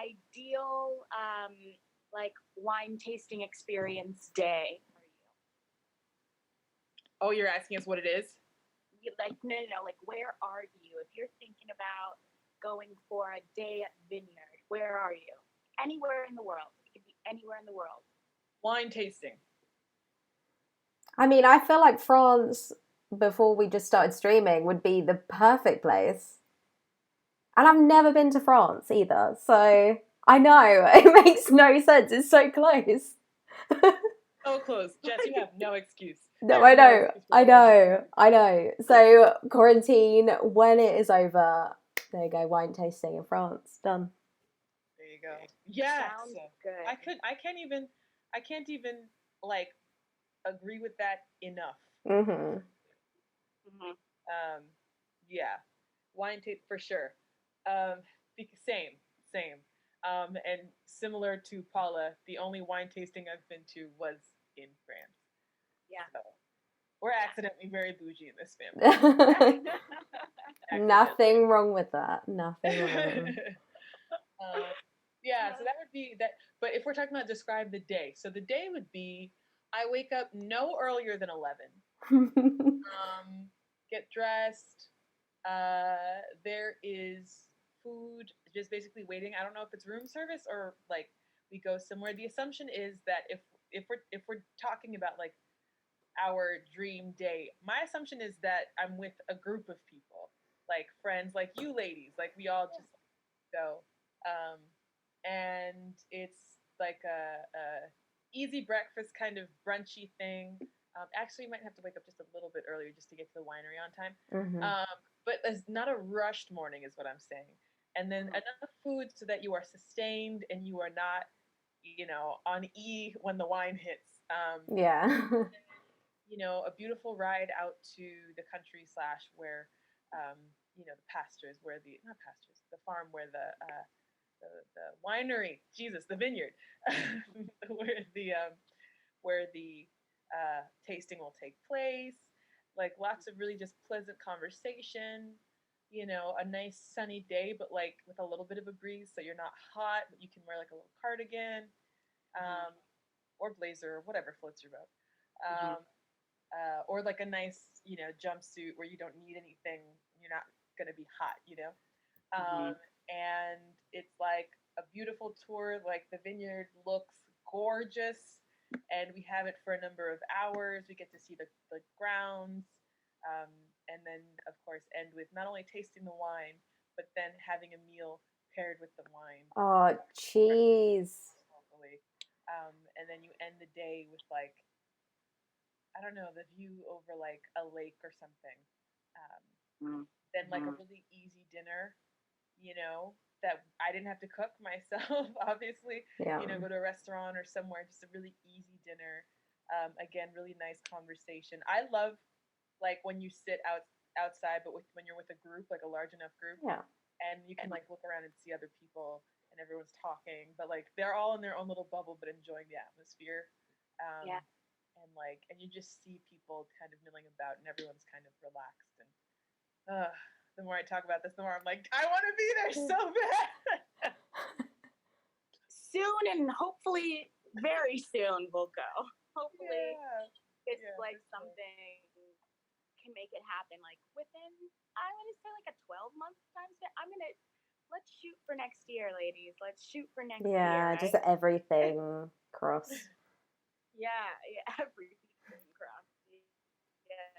ideal like wine tasting experience day for you? Oh, you're asking us what it is? Like no, like where are you? If you're thinking about going for a day at Vineyard, where are you? Anywhere in the world. It could be anywhere in the world. Wine tasting. I mean, I feel like France, before we just started streaming, would be the perfect place. And I've never been to France either, so I know it makes no sense. It's so close. So close. Jess, you have no excuse. No, I know. So quarantine, when it is over, there you go, wine tasting in France, done. There you go. Yes. Sounds good. I can't even like agree with that enough. Mhm. Um, yeah, wine taste for sure. Same. And similar to Paula, the only wine tasting I've been to was in France. Yeah. So we're accidentally very bougie in this family. Nothing wrong with that. Nothing wrong. Yeah, so that would be that. But if we're talking about describe the day, so the day would be I wake up no earlier than 11. Get dressed. There is food just basically waiting. I don't know if it's room service or like we go somewhere. The assumption is that if we're talking about like our dream day, my assumption is that I'm with a group of people, like friends, like you ladies, like we all just go. And it's like a easy breakfast kind of brunchy thing. Actually, you might have to wake up just a little bit earlier just to get to the winery on time. But it's not a rushed morning, is what I'm saying. And then enough food so that you are sustained and you are not, on E when the wine hits. Yeah. A beautiful ride out to the country slash where, the pastures, where the not pastures, the farm where the winery, Jesus, the vineyard, where the tasting will take place. Like lots of really just pleasant conversation. A nice sunny day, but like with a little bit of a breeze, so you're not hot, but you can wear like a little cardigan, or blazer, or whatever floats your boat. Or like a nice, jumpsuit where you don't need anything. You're not gonna be hot. And it's like a beautiful tour. Like the vineyard looks gorgeous, and we have it for a number of hours. We get to see the grounds, and then of course end with not only tasting the wine, but then having a meal paired with the wine. Oh, cheese. And then you end the day with like, I don't know, the view over like a lake or something. Then like a really easy dinner, that I didn't have to cook myself, obviously. Yeah. Go to a restaurant or somewhere, just a really easy dinner. Again, really nice conversation. I love like when you sit outside, but when you're with a group, like a large enough group, Yeah. and you can like look around and see other people, and everyone's talking, but like they're all in their own little bubble, but enjoying the atmosphere. Yeah. And you just see people kind of milling about, and everyone's kind of relaxed. And the more I talk about this, the more I'm like, I want to be there so bad. Soon, and hopefully very soon we'll go. Hopefully it's like something can make it happen like within, I'm going to say like a 12-month time span. Let's shoot for next year, ladies. Let's shoot for next year. Yeah, right? just everything cross. Yeah, everything cross. Yeah.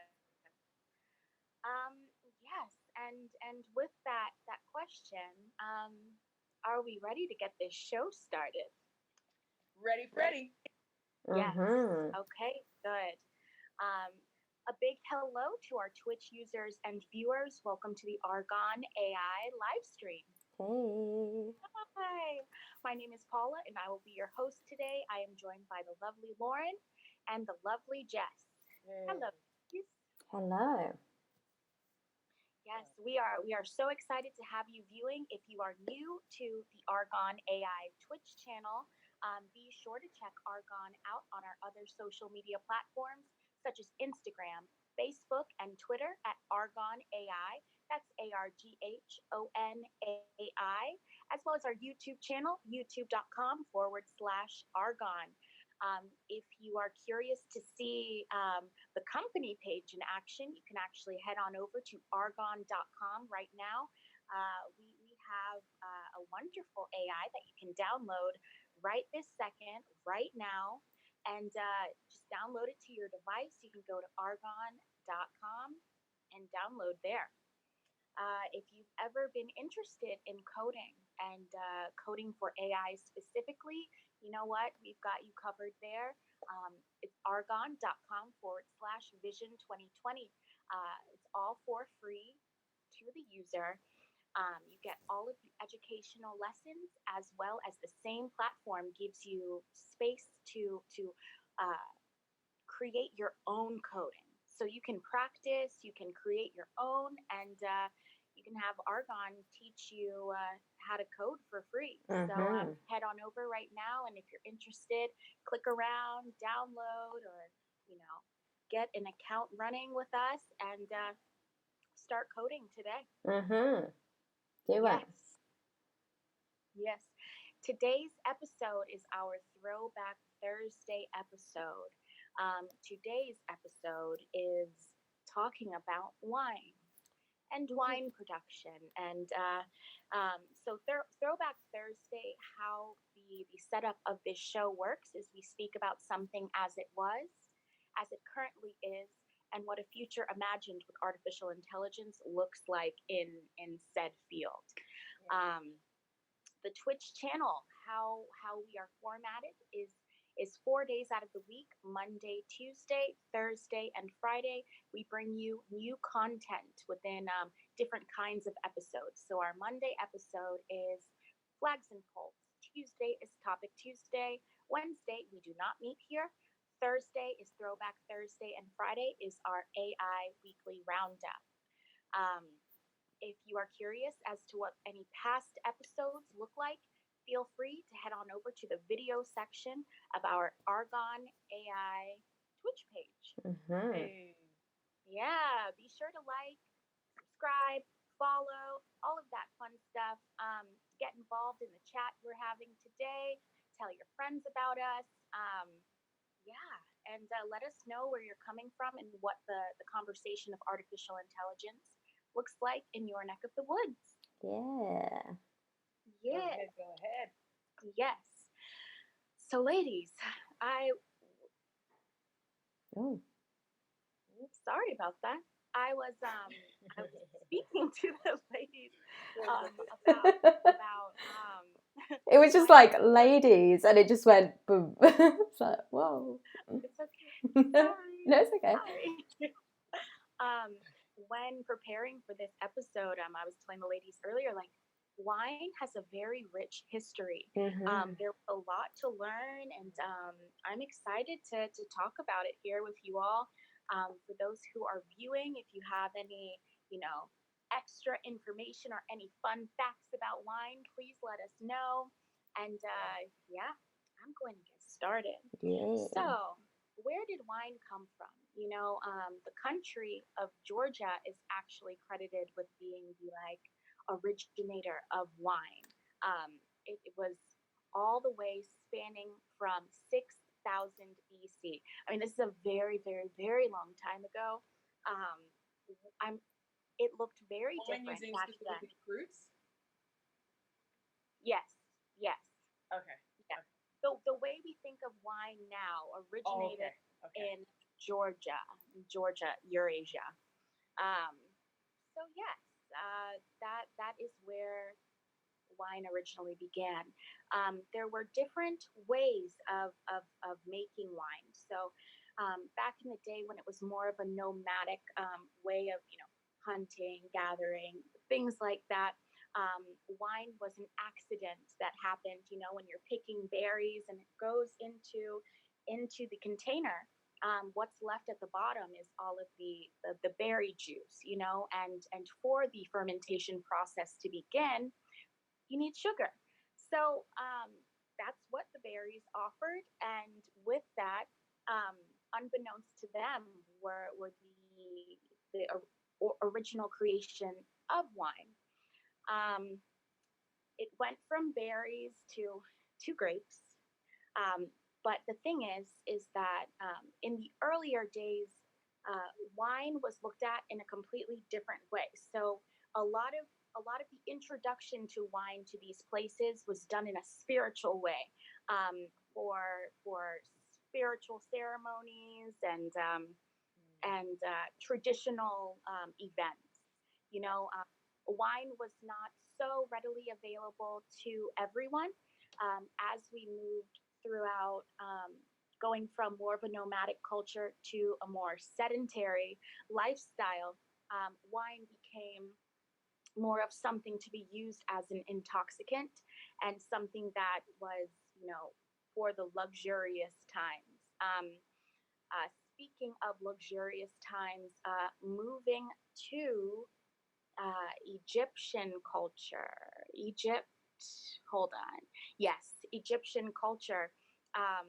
Yes, and with that question, are we ready to get this show started? Ready, Freddy. Yes. Mhm. Okay, good. A big hello to our Twitch users and viewers. Welcome to the Arghon AI live stream. Hey. Hi, my name is Paula, and I will be your host today. I am joined by the lovely Lauren and the lovely Jess. Hey. Hello. Hello. Yes, we are so excited to have you viewing. If you are new to the Arghon AI Twitch channel, be sure to check Arghon out on our other social media platforms such as Instagram, Facebook, and Twitter at Arghon AI. That's ARGHON AI, as well as our YouTube channel, youtube.com/Arghon. If you are curious to see the company page in action, you can actually head on over to arghon.com right now. We have a wonderful AI that you can download right this second, right now, and just download it to your device. You can go to arghon.com and download there. If you've ever been interested in coding and coding for AI specifically, you know what? We've got you covered there. It's arghon.com/vision 2020. It's all for free to the user. You get all of the educational lessons, as well as the same platform gives you space to create your own coding. So you can practice, you can create your own, and you can have Arghon teach you how to code for free. So head on over right now, and if you're interested, click around, download, or get an account running with us and start coding today. Do it. Yes. Today's episode is our Throwback Thursday episode. Today's episode is talking about wine and wine production. And so Throwback Thursday, how the setup of this show works is we speak about something as it was, as it currently is, and what a future imagined with artificial intelligence looks like in said field. The Twitch channel, how we are formatted is 4 days out of the week, Monday, Tuesday, Thursday, and Friday. We bring you new content within different kinds of episodes. So our Monday episode is Flags and Poles. Tuesday is Topic Tuesday. Wednesday, we do not meet here. Thursday is Throwback Thursday, and Friday is our AI Weekly Roundup. If you are curious as to what any past episodes look like, feel free to head on over to the video section of our Arghon AI Twitch page. Hey. Yeah, be sure to like, subscribe, follow, all of that fun stuff. Get involved in the chat we're having today. Tell your friends about us. And let us know where you're coming from and what the conversation of artificial intelligence looks like in your neck of the woods. Yeah. Go ahead. Yes. So, ladies, sorry about that. I was speaking to the ladies about it was just like ladies, and it just went boom. It's like, whoa. It's okay. Sorry. No, it's okay. When preparing for this episode, I was telling the ladies earlier, like, wine has a very rich history. There's a lot to learn, and I'm excited to talk about it here with you all. For those who are viewing, if you have any, extra information or any fun facts about wine, please let us know. And I'm going to get started. So, where did wine come from? The country of Georgia is actually credited with being the originator of wine. It was all the way spanning from 6,000 BC. I mean, this is a very, very, very long time ago. It looked very different back then. Fruits? Yes. Okay. Yeah. The way we think of wine now originated in Georgia, Eurasia. So yes, that is where wine originally began. There were different ways of making wine. So back in the day when it was more of a nomadic way of hunting, gathering, things like that. Wine was an accident that happened, when you're picking berries and it goes into the container. What's left at the bottom is all of the berry juice, and for the fermentation process to begin, you need sugar. So that's what the berries offered, and with that, unbeknownst to them, were the original creation of wine. it went from berries to grapes. Um, but the thing is that in the earlier days, wine was looked at in a completely different way. So a lot of the introduction to wine to these places was done in a spiritual way, for spiritual ceremonies and traditional events. You know, wine was not so readily available to everyone as we moved throughout, going from more of a nomadic culture to a more sedentary lifestyle. Wine became more of something to be used as an intoxicant and something that was, for the luxurious times. Speaking of luxurious times, moving to Egyptian culture. Egypt, hold on. Yes, Egyptian culture. Um,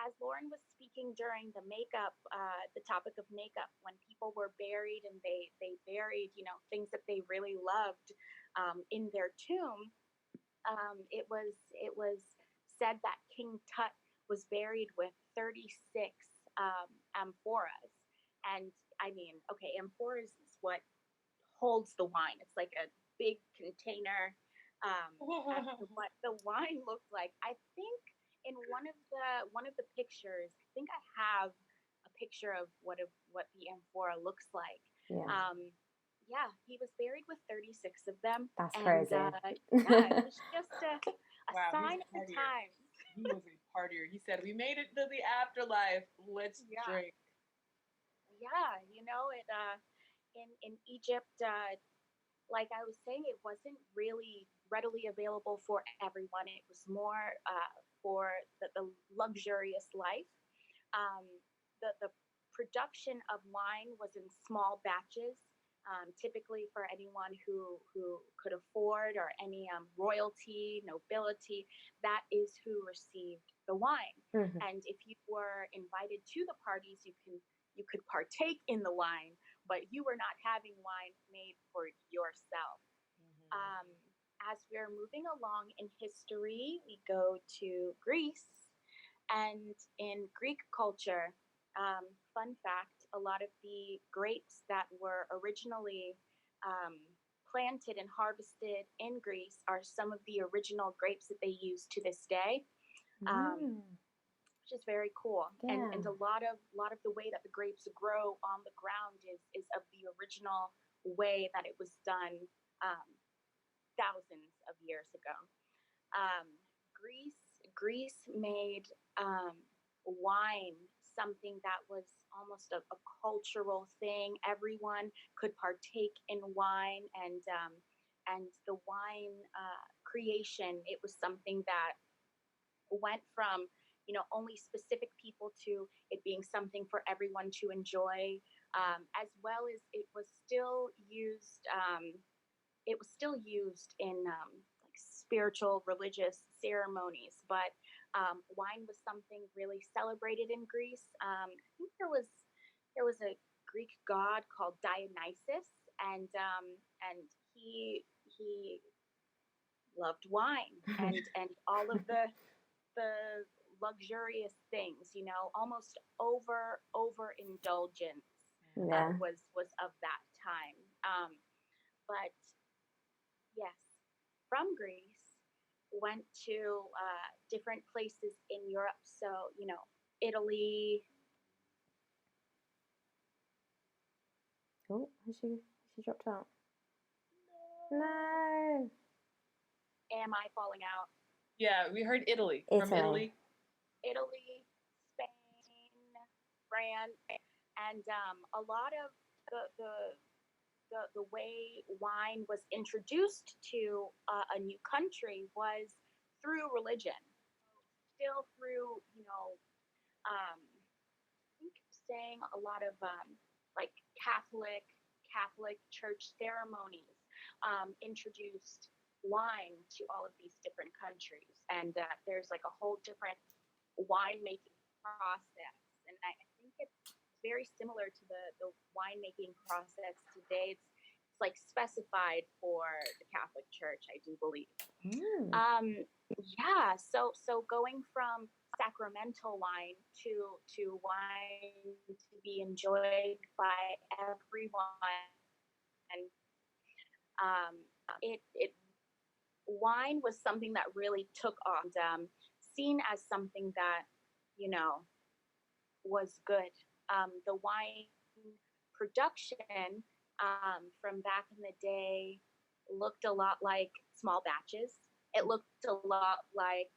as Lauren was speaking during the makeup, the topic of makeup, when people were buried and they buried, things that they really loved in their tomb, it was said that King Tut was buried with 36 amphoras, and I mean, okay, amphoras is what holds the wine. It's like a big container. As to what the wine looked like, I think in one of the pictures, I think I have a picture of what the amphora looks like. Yeah, Yeah, he was buried with 36 of them, that's and crazy. yeah, it was just a Wow, sign of he's a the partier. times. He was a partier. He said, "We made it to the afterlife. Let's Yeah, drink." yeah, it in Egypt, like I was saying, it wasn't really readily available for everyone. It was more for the luxurious life. Um, the production of wine was in small batches, typically for anyone who could afford, or any royalty, nobility. That is who received the wine. Mhm. And if you were invited to the parties, you could partake in the wine, but you were not having wine made for yourself. Um, as we're moving along in history, we go to Greece. And in Greek culture, fun fact, a lot of the grapes that were originally um, planted and harvested in Greece are some of the original grapes that they use to this day. Um, Mm. which is very cool. Yeah. And a lot of the way that the grapes grow on the ground is of the original way that it was done um, thousands of years ago. Um, Greece made wine something that was almost a cultural thing. Everyone could partake in wine, and the wine creation. It was something that went from only specific people to it being something for everyone to enjoy, as well as it was still used. In like spiritual religious ceremonies, but wine was something really celebrated in Greece. I think there was a Greek god called Dionysus, and he loved wine and all of the luxurious things, almost overindulgence Yeah. was of that time. But yes, from Greece, went to different places in Europe. So, Italy. Oh, has she dropped out? No. Am I falling out? Yeah, we heard Italy. From Italy. Italy, Spain, France, and a lot of the way wine was introduced to a new country was through religion, still through, I think saying a lot of like Catholic church ceremonies introduced wine to all of these different countries, and there's like a whole different winemaking process, and I think it's very similar to the winemaking process today. It's like specified for the Catholic Church, I do believe. Mm. Yeah, so going from sacramental wine to wine to be enjoyed by everyone, and it wine was something that really took off, and seen as something that you know was good. The wine production from back in the day looked a lot like small batches. It looked a lot like,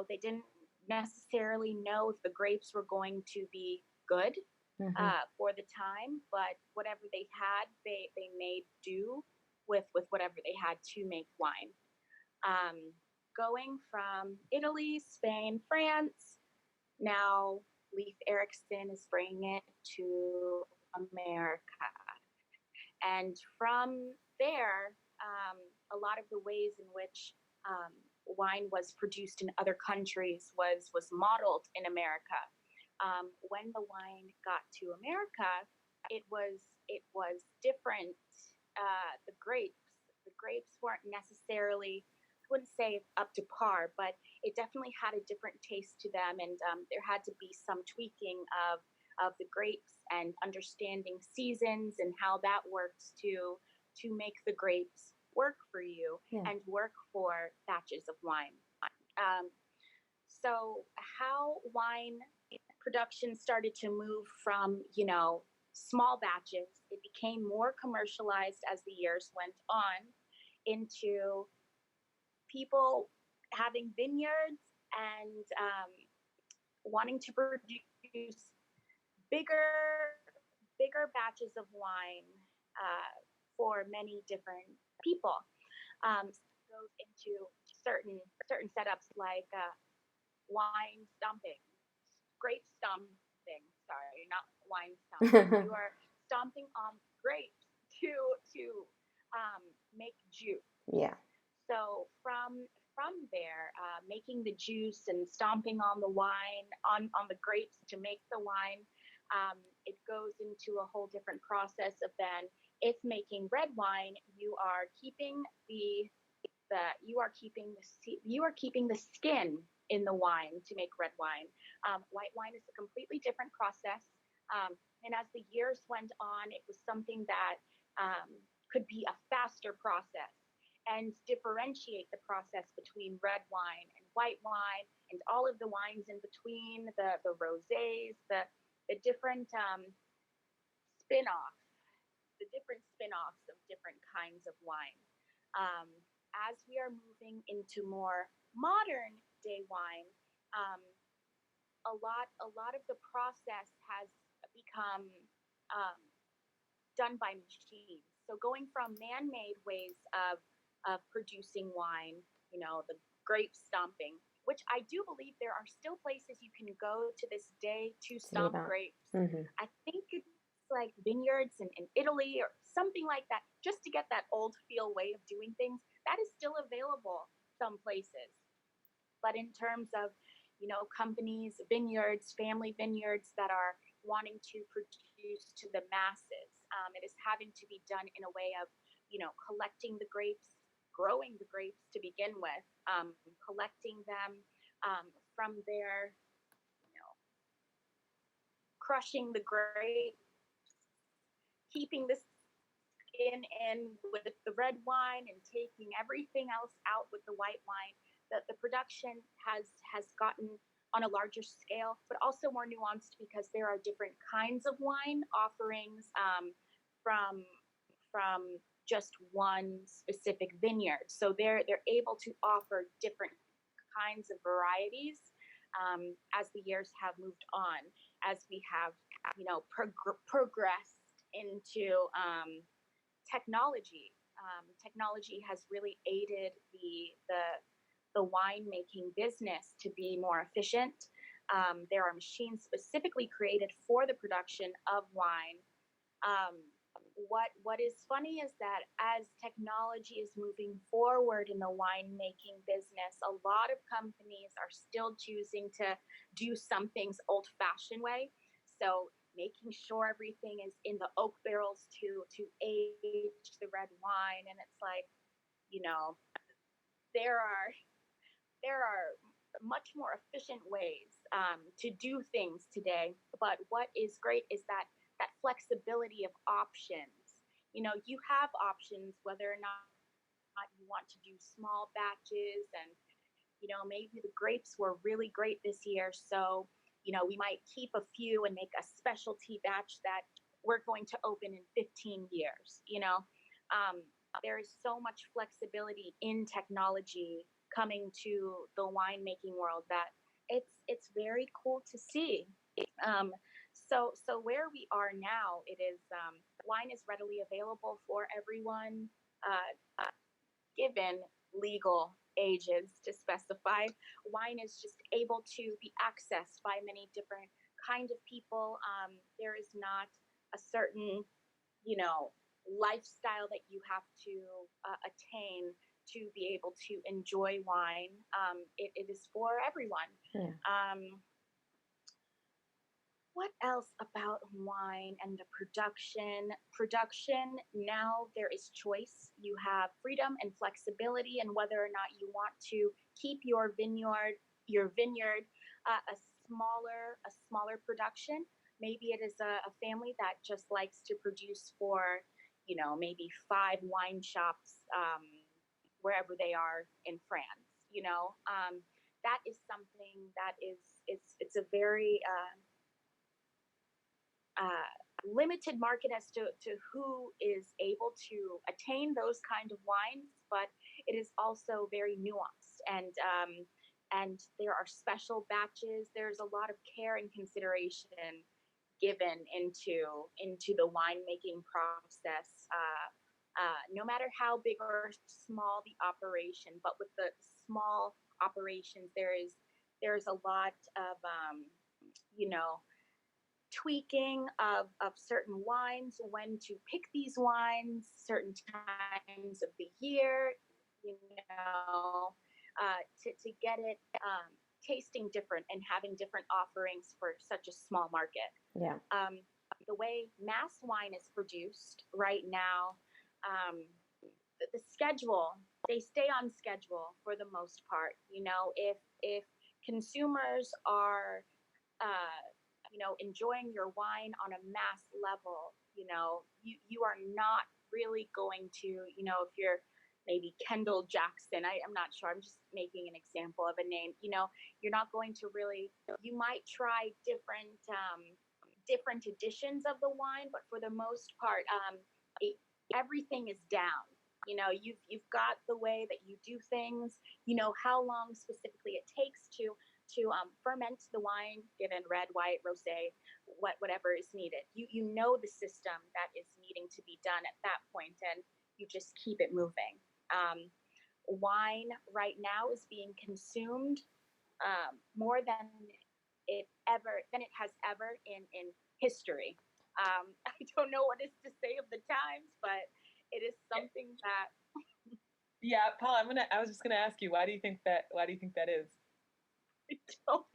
they didn't necessarily know if the grapes were going to be good Mm-hmm. for the time, but whatever they had, they made do with whatever they had to make wine. Um, Going from Italy, Spain, France, now Leif Erikson is bringing it to America. And from there, a lot of the ways in which wine was produced in other countries was modeled in America. When the wine got to America, it was different. The grapes weren't necessarily, I wouldn't say up to par, but it definitely had a different taste to them, and there had to be some tweaking of the grapes and understanding seasons and how that works to make the grapes work for you Yeah. and work for batches of wine. Um, so how wine production started to move from small batches, it became more commercialized as the years went on into people having vineyards and wanting to produce bigger bigger batches of wine for many different people. Goes into certain setups like wine stumping, grape stumping. Sorry, not wine stumping. You are stomping on grapes to make juice. Yeah. So from there, making the juice and stomping on the wine on the grapes to make the wine, it goes into a whole different process of then if making red wine, you are keeping the skin in the wine to make red wine. White wine is a completely different process. And as the years went on, it was something that could be a faster process and differentiate the process between red wine and white wine and all of the wines in between, the rosés, the different spin-offs, of different kinds of wine. Um, as we are moving into more modern day wine, um, a lot of the process has become um, done by machines. So going from man-made ways of producing wine, the grape stomping, which I do believe there are still places you can go to this day to stomp grapes. Mm-hmm. I think it's like vineyards in Italy or something like that, just to get that old feel way of doing things. That is still available some places. But in terms of, companies, vineyards, family vineyards that are wanting to produce to the masses, it is having to be done in a way of, collecting the grapes, growing the grapes to begin with, collecting them from there, crushing the grape, keeping the skin in with the red wine and taking everything else out with the white wine. The production has gotten on a larger scale, but also more nuanced because there are different kinds of wine offerings from just one specific vineyard. So they're able to offer different kinds of varieties as the years have moved on, as we have progressed into technology. Technology has really aided the winemaking business to be more efficient. There are machines specifically created for the production of wine. Um, what is funny is that as technology is moving forward in the winemaking business, a lot of companies are still choosing to do some things old-fashioned way. So making sure everything is in the oak barrels to age the red wine. And it's like, you know, there are much more efficient ways to do things today. But what is great is that flexibility of options. You know, you have options whether or not you want to do small batches, and you know, maybe the grapes were really great this year, so you know, we might keep a few and make a specialty batch that we're going to open in 15 years. You know, um, there is so much flexibility in technology coming to the winemaking world that it's very cool to see. Um, so where we are now, it is wine is readily available for everyone. Given legal ages to specify, wine is just able to be accessed by many different kind of people. There is not a certain, you know, lifestyle that you have to attain to be able to enjoy wine. It is for everyone. Yeah. What else about wine and the production? Now there is choice. You have freedom and flexibility, and whether or not you want to keep your vineyard a smaller production. Maybe it is a family that just likes to produce for, you know, maybe 5 wine shops, wherever they are in France. You know, that is something that is it's a very uh, limited market as to who is able to attain those kind of wines, but it is also very nuanced, and there are special batches. There's a lot of care and consideration given into the winemaking process. No matter how big or small the operation, but with the small operations, there's a lot of you know, tweaking of certain wines, when to pick these wines, certain times of the year, you know, to get it tasting different and having different offerings for such a small market. Yeah. The way mass wine is produced right now, the schedule, they stay on schedule for the most part. You know, if consumers are uh, you know, enjoying your wine on a mass level, you know, you are not really going to, you know, if you're maybe Kendall Jackson, I'm not sure, I'm just making an example of a name, you know, you're not going to really, you might try different editions of the wine, but for the most part, it, everything is down. You know, you've got the way that you do things. You know how long specifically it takes to ferment the wine, given red, white, rosé, whatever is needed. You know the system that is needing to be done at that point, and you just keep it moving. Wine right now is being consumed more than it has ever in history. I don't know what is to say of the times, but it is something that. Yeah, Paul, I was just gonna ask you, why do you think that is? I don't.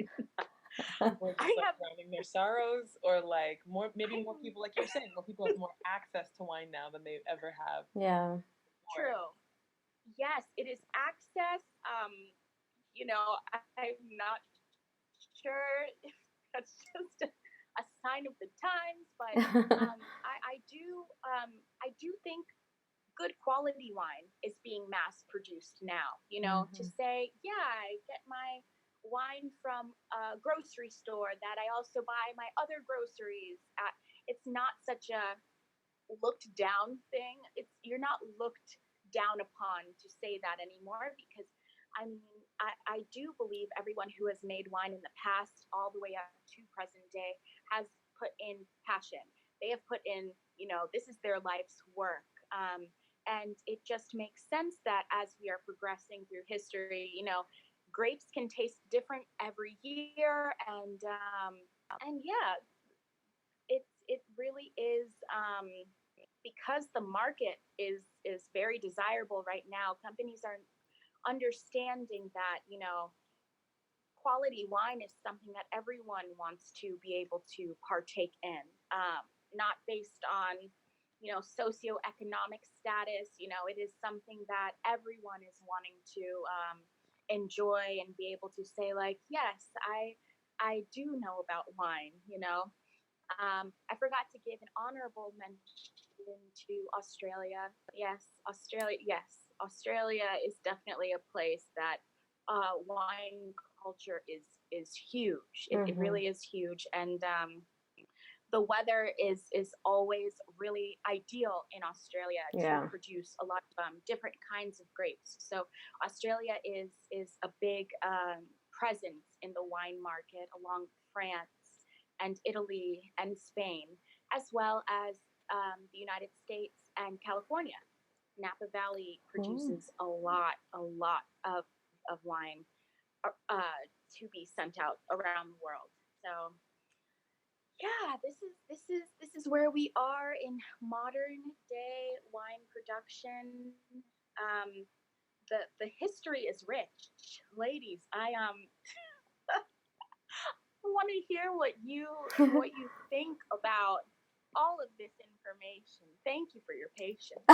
Or I just like have drowning their sorrows, or like maybe more people, like you're saying, more people have more access to wine now than they ever have Yeah. before. true. Yes, it is access. You know, I'm not sure if that's just a sign of the times, but I do think good quality wine is being mass produced now. You know, to Mhm. say, yeah, I get my wine from a grocery store that I also buy my other groceries at. It's not such a looked down thing. It's You're not looked down upon to say that anymore, because I mean, I do believe everyone who has made wine in the past all the way up to present day has put in passion. They have put in, you know, this is their life's work. And it just makes sense that as we are progressing through history, you know, grapes can taste different every year, and yeah, it really is, because the market is very desirable right now. Companies are understanding that, you know, quality wine is something that everyone wants to be able to partake in, not based on, socioeconomic status. It is something that everyone is wanting to enjoy and be able to say, like, yes, I do know about wine. I forgot to give an honorable mention to Australia. Yes, Australia. Yes, Australia is definitely a place that wine culture is huge. It really is huge, and the weather is always really ideal in Australia to produce a lot of different kinds of grapes. So Australia is a big presence in the wine market, along with France and Italy and Spain, as well as the United States and California. Napa Valley produces a lot of wine to be sent out around the world. So yeah, this is where we are in modern day wine production. Um, the history is rich, ladies. I want to hear what you think about all of this information. Thank you for your patience.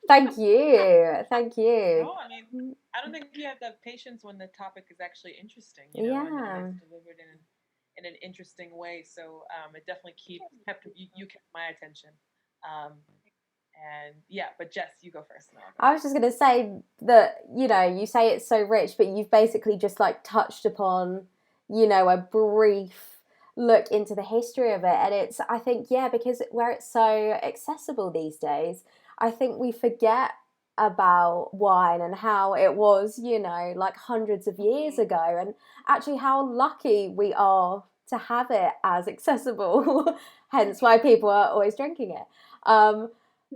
Thank you. No, I mean, I don't think you have to have patience when the topic is actually interesting, and it's delivered in an interesting way. So it definitely kept you kept my attention. And yeah, but Jess, you go first. I was just going to say that, you say it's so rich, but you've basically just like touched upon, a brief look into the history of it. And it's, I think, because where it's so accessible these days, I think we forget about wine and how it was, like hundreds of years ago, and actually how lucky we are to have it as accessible, hence why people are always drinking it.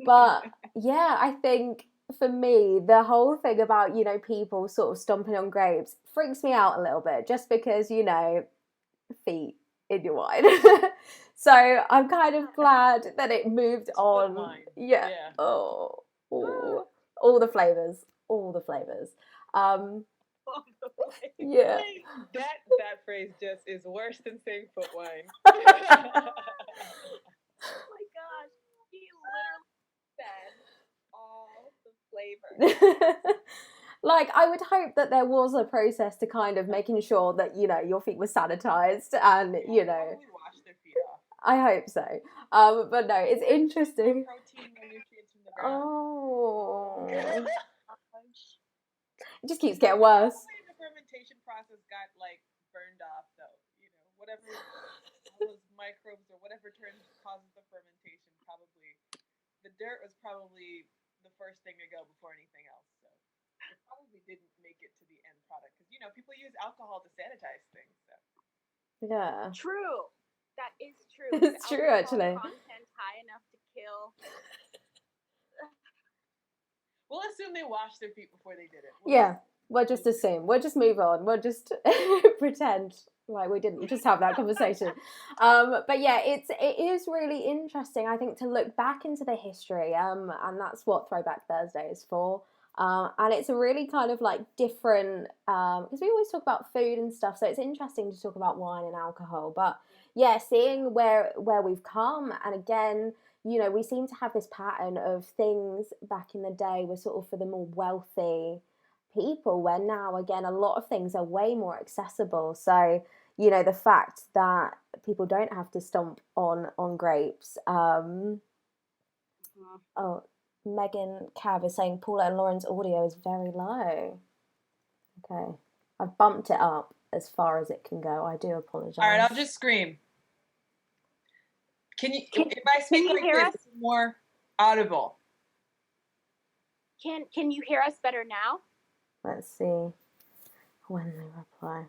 But yeah, I think for me, the whole thing about, people sort of stomping on grapes freaks me out a little bit, just because, feet in your wine. So I'm kind of glad that it moved on. Wine. Yeah. Oh, all the flavors. Yeah. That phrase just is worse than saying foot wine. Oh my gosh, he literally said all the flavors. Like, I would hope that there was a process to kind of making sure that, your feet were sanitized and, Probably wash their feet off. I hope so. But no, it's interesting. Protein and nutrients from the ground. Oh. It just keeps getting worse. The fermentation process got burned off, though. Whatever those microbes or whatever causes the fermentation, probably the dirt was probably the first thing to go before anything else. So it probably didn't make it to the end product because people use alcohol to sanitize things. So. Yeah. True. That is true. It's true, actually. Content high enough to kill. We'll assume they washed their feet before they did it. We'll just assume. We'll just move on. We'll just pretend like we didn't just have that conversation. But yeah, it is really interesting, I think, to look back into the history. And that's what Throwback Thursday is for. And it's a really kind of different, because we always talk about food and stuff, so it's interesting to talk about wine and alcohol. But yeah, seeing where we've come, and again, we seem to have this pattern of things back in the day were sort of for the more wealthy people, where now, again, a lot of things are way more accessible. So, the fact that people don't have to stomp on grapes. Oh, Megan Cav is saying Paula and Lauren's audio is very low. Okay. I've bumped it up as far as it can go. I do apologize. All right, I'll just scream. If I speak like this, it's more audible. Can you hear us better now? Let's see when they reply.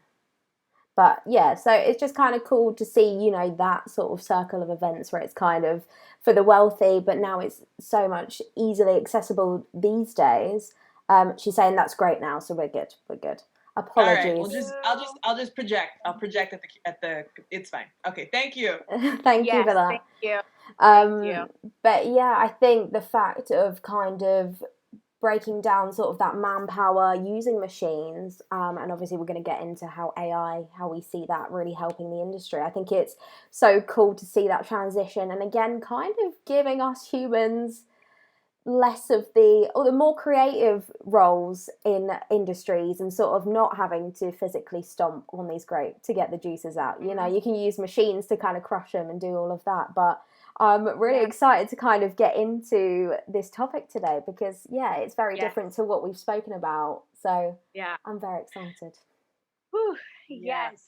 But yeah, so it's just kind of cool to see, that sort of circle of events where it's kind of for the wealthy, but now it's so much easily accessible these days. She's saying that's great now, so we're good. Apologies. All right, I'll just project. I'll project at the. It's fine. Okay, thank you. Thank you for that. Thank you. But yeah, I think the fact of kind of breaking down sort of that manpower using machines, and obviously we're going to get into how AI, how we see that really helping the industry. I think it's so cool to see that transition, and again, kind of giving us humans less of the more creative roles in industries, and sort of not having to physically stomp on these grapes to get the juices out. You know, you can use machines to kind of crush them and do all of that. But I'm really excited to kind of get into this topic today because, yeah, it's very different to what we've spoken about. So I'm very excited. Whew, yes.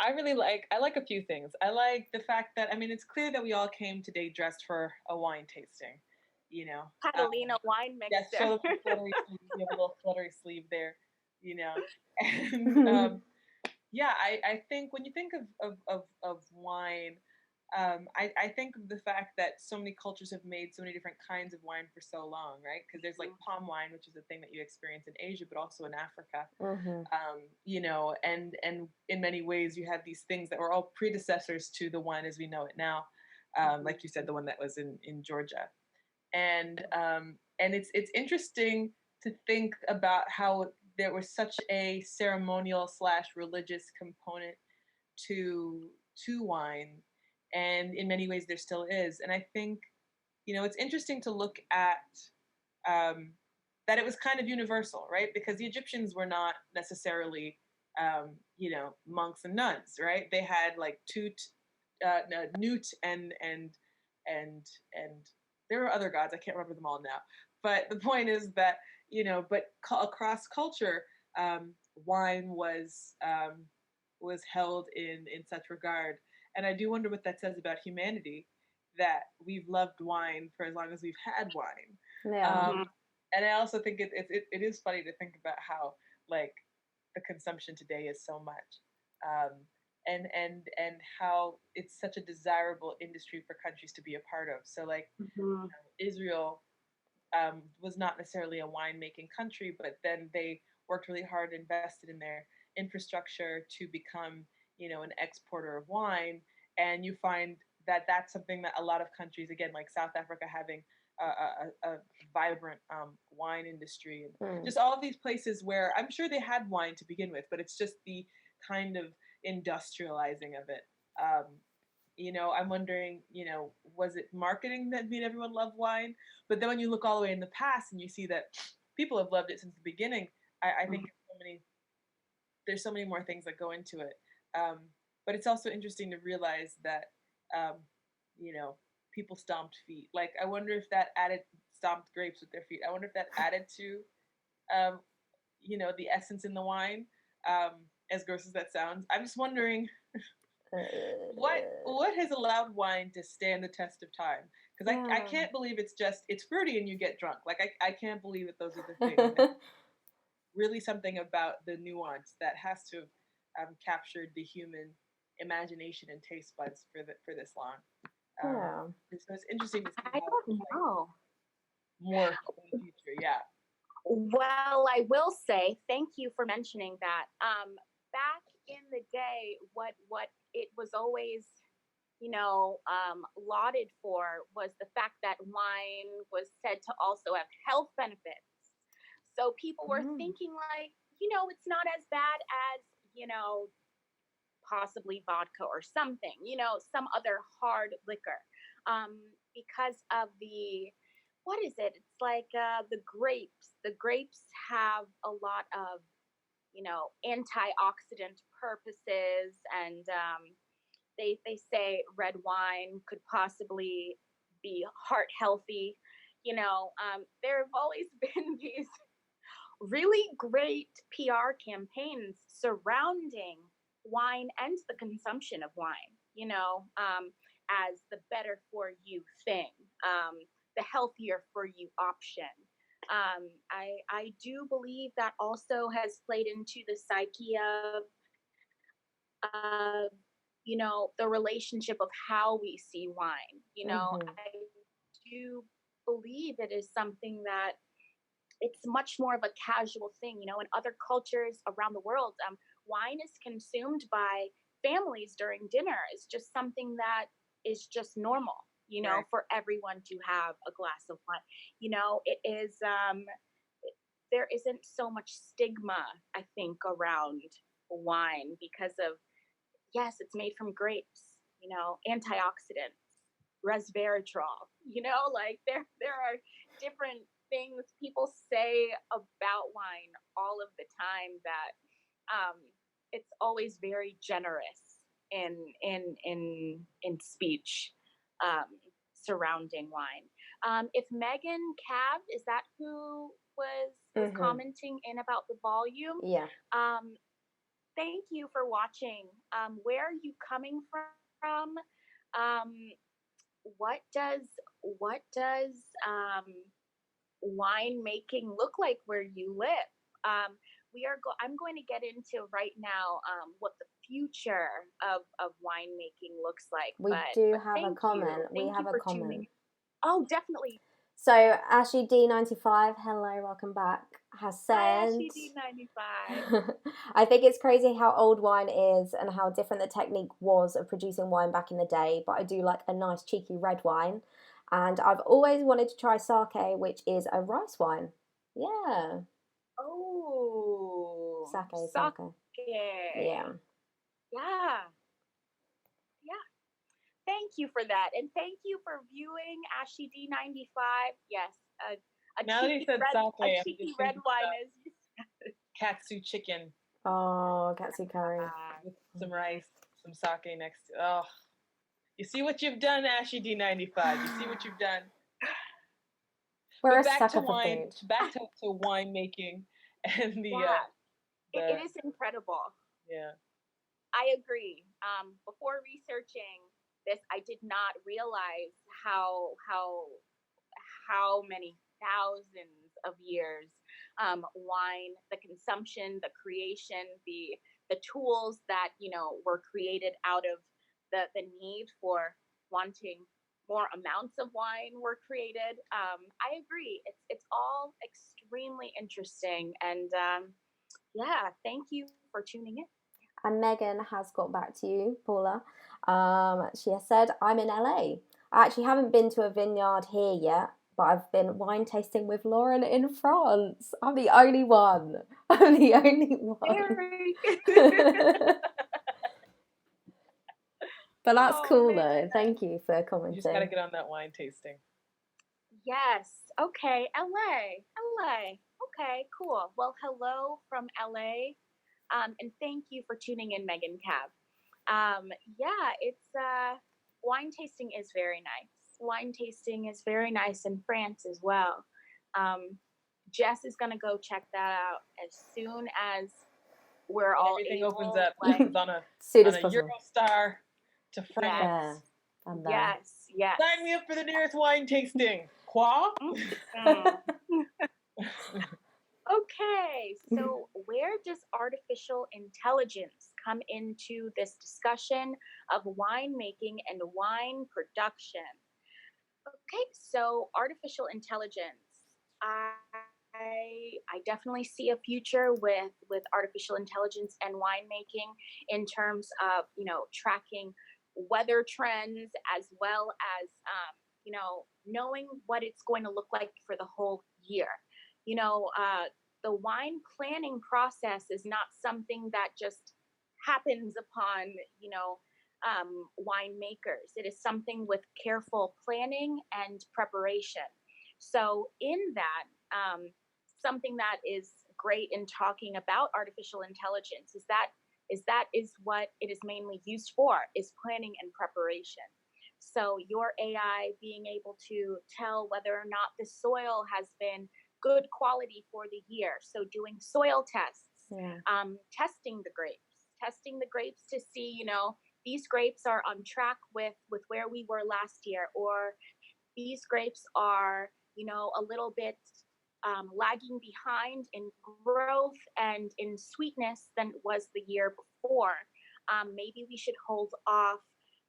I like a few things. I like the fact that, I mean, it's clear that we all came today dressed for a wine tasting, you know. Catalina wine mixer. Yes, show the fluttery sleeve. You have a little fluttery sleeve there, you know. And yeah, I think when you think of wine, I think of the fact that so many cultures have made so many different kinds of wine for so long, right? Because there's like palm wine, which is a thing that you experience in Asia, but also in Africa. You know, and in many ways you have these things that were all predecessors to the wine as we know it now. Like you said, the one that was in Georgia, and it's interesting to think about how there was such a ceremonial / religious component to wine, and in many ways there still is. And I think, you know, it's interesting to look at that it was kind of universal, right? Because the Egyptians were not necessarily you know, monks and nuns, right? They had like Newt and there are other gods. I can't remember them all now. But the point is that, you know, but across culture, wine was held in such regard. And I do wonder what that says about humanity, that we've loved wine for as long as we've had wine. And I also think it is funny to think about how, like, the consumption today is so much, and how it's such a desirable industry for countries to be a part of. So, like, Israel was not necessarily a winemaking country, but then they worked really hard, invested in their infrastructure to become, you know, an exporter of wine. And you find that that's something that a lot of countries, again, like South Africa, having a vibrant wine industry, and just all of these places where I'm sure they had wine to begin with, but it's just the kind of industrializing of it. You know, I'm wondering, you know, was it marketing that made everyone love wine? But then when you look all the way in the past and you see that people have loved it since the beginning, I think there's so many more things that go into it. But it's also interesting to realize that, you know, people stomped feet. Like, I wonder if that added stomped grapes with their feet. I wonder if that added to, you know, the essence in the wine. As gross as that sounds, I'm just wondering what has allowed wine to stand the test of time? Because I can't believe it's fruity and you get drunk. Like, I can't believe that those are the things. Really something about the nuance that has to have captured the human imagination and taste buds for this long. So it's interesting to see I don't know. More in the future. Yeah. Well, I will say thank you for mentioning that. Back in the day, what it was always, you know, lauded for was the fact that wine was said to also have health benefits. So people were thinking, like, you know, it's not as bad as, you know, possibly vodka or something, you know, some other hard liquor, because of what is it? It's like the grapes. The grapes have a lot of, you know, antioxidant purposes, and they say red wine could possibly be heart healthy. You know, there have always been these really great PR campaigns surrounding wine and the consumption of wine, you know, as the better for you thing, the healthier for you option. I do believe that also has played into the psyche of, you know, the relationship of how we see wine. You know, I do believe it is something that it's much more of a casual thing. You know, in other cultures around the world, wine is consumed by families during dinner. It's just something that is just normal. right. For everyone to have a glass of wine. It is, there isn't so much stigma, I think, around wine because of, yes, it's made from grapes, antioxidants, resveratrol, like there are different things people say about wine all of the time that it's always very generous in speech surrounding wine. If Megan Cav, is that who was commenting in about the volume? Yeah. Thank you for watching. Where are you coming from? What does wine making look like where you live? I'm going to get into right now what the future of winemaking looks like. We do have a comment. We have a comment. Oh, definitely. So Ashley D95, hello, welcome back, has said, hi, Ashley D95. I think it's crazy how old wine is and how different the technique was of producing wine back in the day, but I do like a nice cheeky red wine. And I've always wanted to try sake, which is a rice wine. Yeah. Oh. Sake. Yeah. Yeah. Thank you for that. And thank you for viewing Ashley D95. Yes. A cheeky red wine is katsu chicken. Oh, katsu curry. With some rice, some sake next to. Oh. You see what you've done, Ashley D95. You see what you've done. We're back to wine. Back to winemaking and the. It is incredible. Yeah. I agree. Before researching this, I did not realize how many thousands of years wine, the consumption, the creation, the tools that were created out of the need for wanting more amounts of wine were created. I agree. It's all extremely interesting, and thank you for tuning in. And Megan has got back to you, Paula. She has said, I'm in LA. I actually haven't been to a vineyard here yet, but I've been wine tasting with Lauren in France. I'm the only one. But that's cool, though. Thank you for commenting. You just got to get on that wine tasting. Yes. Okay. LA. Okay, cool. Well, hello from LA. And thank you for tuning in, Megan Cav. It's wine tasting is very nice. Wine tasting is very nice in France as well. Jess is gonna go check that out as soon as we're all everything able, opens up. Like, on a Eurostar to France. Yes. Sign me up for the nearest wine tasting. Quoi? Okay, so where does artificial intelligence come into this discussion of winemaking and wine production? Okay, so artificial intelligence. I definitely see a future with artificial intelligence and winemaking in terms of tracking weather trends as well as knowing what it's going to look like for the whole year. The wine planning process is not something that just happens upon winemakers. It is something with careful planning and preparation. So in that, something that is great in talking about artificial intelligence is that is what it is mainly used for, is planning and preparation. So your AI being able to tell whether or not the soil has been good quality for the year. So doing soil tests, testing the grapes to see, these grapes are on track with where we were last year, or these grapes are, a little bit lagging behind in growth and in sweetness than was the year before. Maybe we should hold off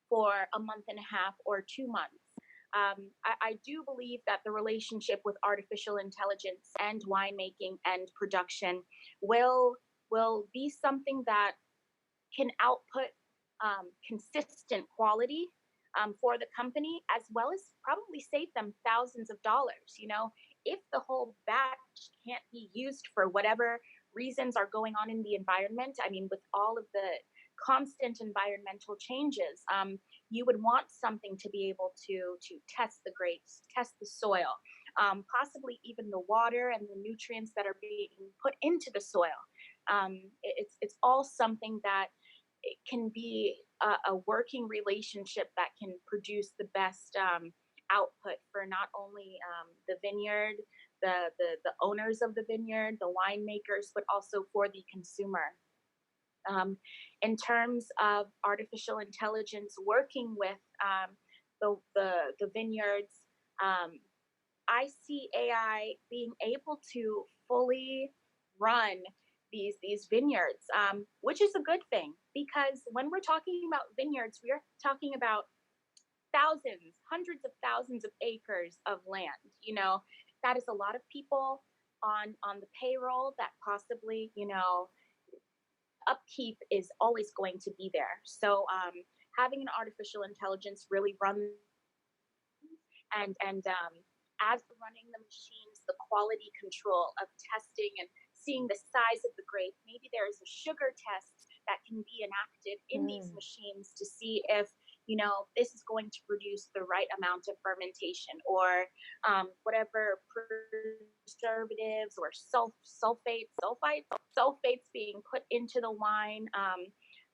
for a month and a half or 2 months. I do believe that the relationship with artificial intelligence and winemaking and production will be something that can output consistent quality for the company, as well as probably save them thousands of dollars. If the whole batch can't be used for whatever reasons are going on in the environment, I mean, with all of the constant environmental changes, you would want something to be able to test the grapes, test the soil, possibly even the water and the nutrients that are being put into the soil. It's all something that it can be a working relationship that can produce the best output for not only the vineyard, the owners of the vineyard, the winemakers, but also for the consumer. In terms of artificial intelligence working with the vineyards, I see AI being able to fully run these vineyards, which is a good thing, because when we're talking about vineyards, we are talking about thousands, hundreds of thousands of acres of land. That is a lot of people on the payroll that possibly, upkeep is always going to be there. So having an artificial intelligence really run and as we're running the machines, the quality control of testing and seeing the size of the grape, maybe there is a sugar test that can be enacted in these machines to see if this is going to produce the right amount of fermentation, or whatever preservatives or sulfates being put into the wine.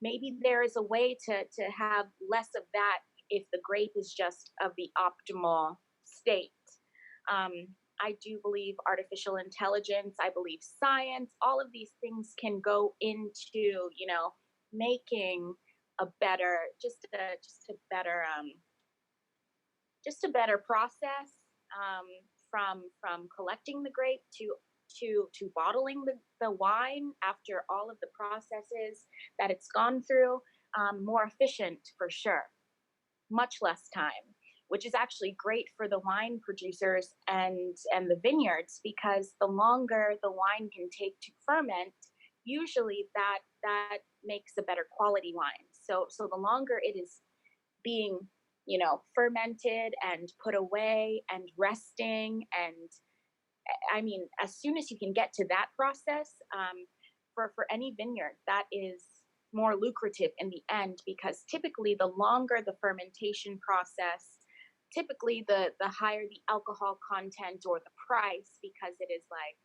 Maybe there is a way to have less of that if the grape is just of the optimal state. I do believe artificial intelligence, I believe science, all of these things can go into, making a better, just a better process, from collecting the grape to bottling the wine after all of the processes that it's gone through. More efficient for sure, much less time, which is actually great for the wine producers and the vineyards, because the longer the wine can take to ferment, usually that makes a better quality wine. So the longer it is being, fermented and put away and resting, and I mean, as soon as you can get to that process, for any vineyard, that is more lucrative in the end, because typically the longer the fermentation process, typically the higher the alcohol content or the price, because it is like,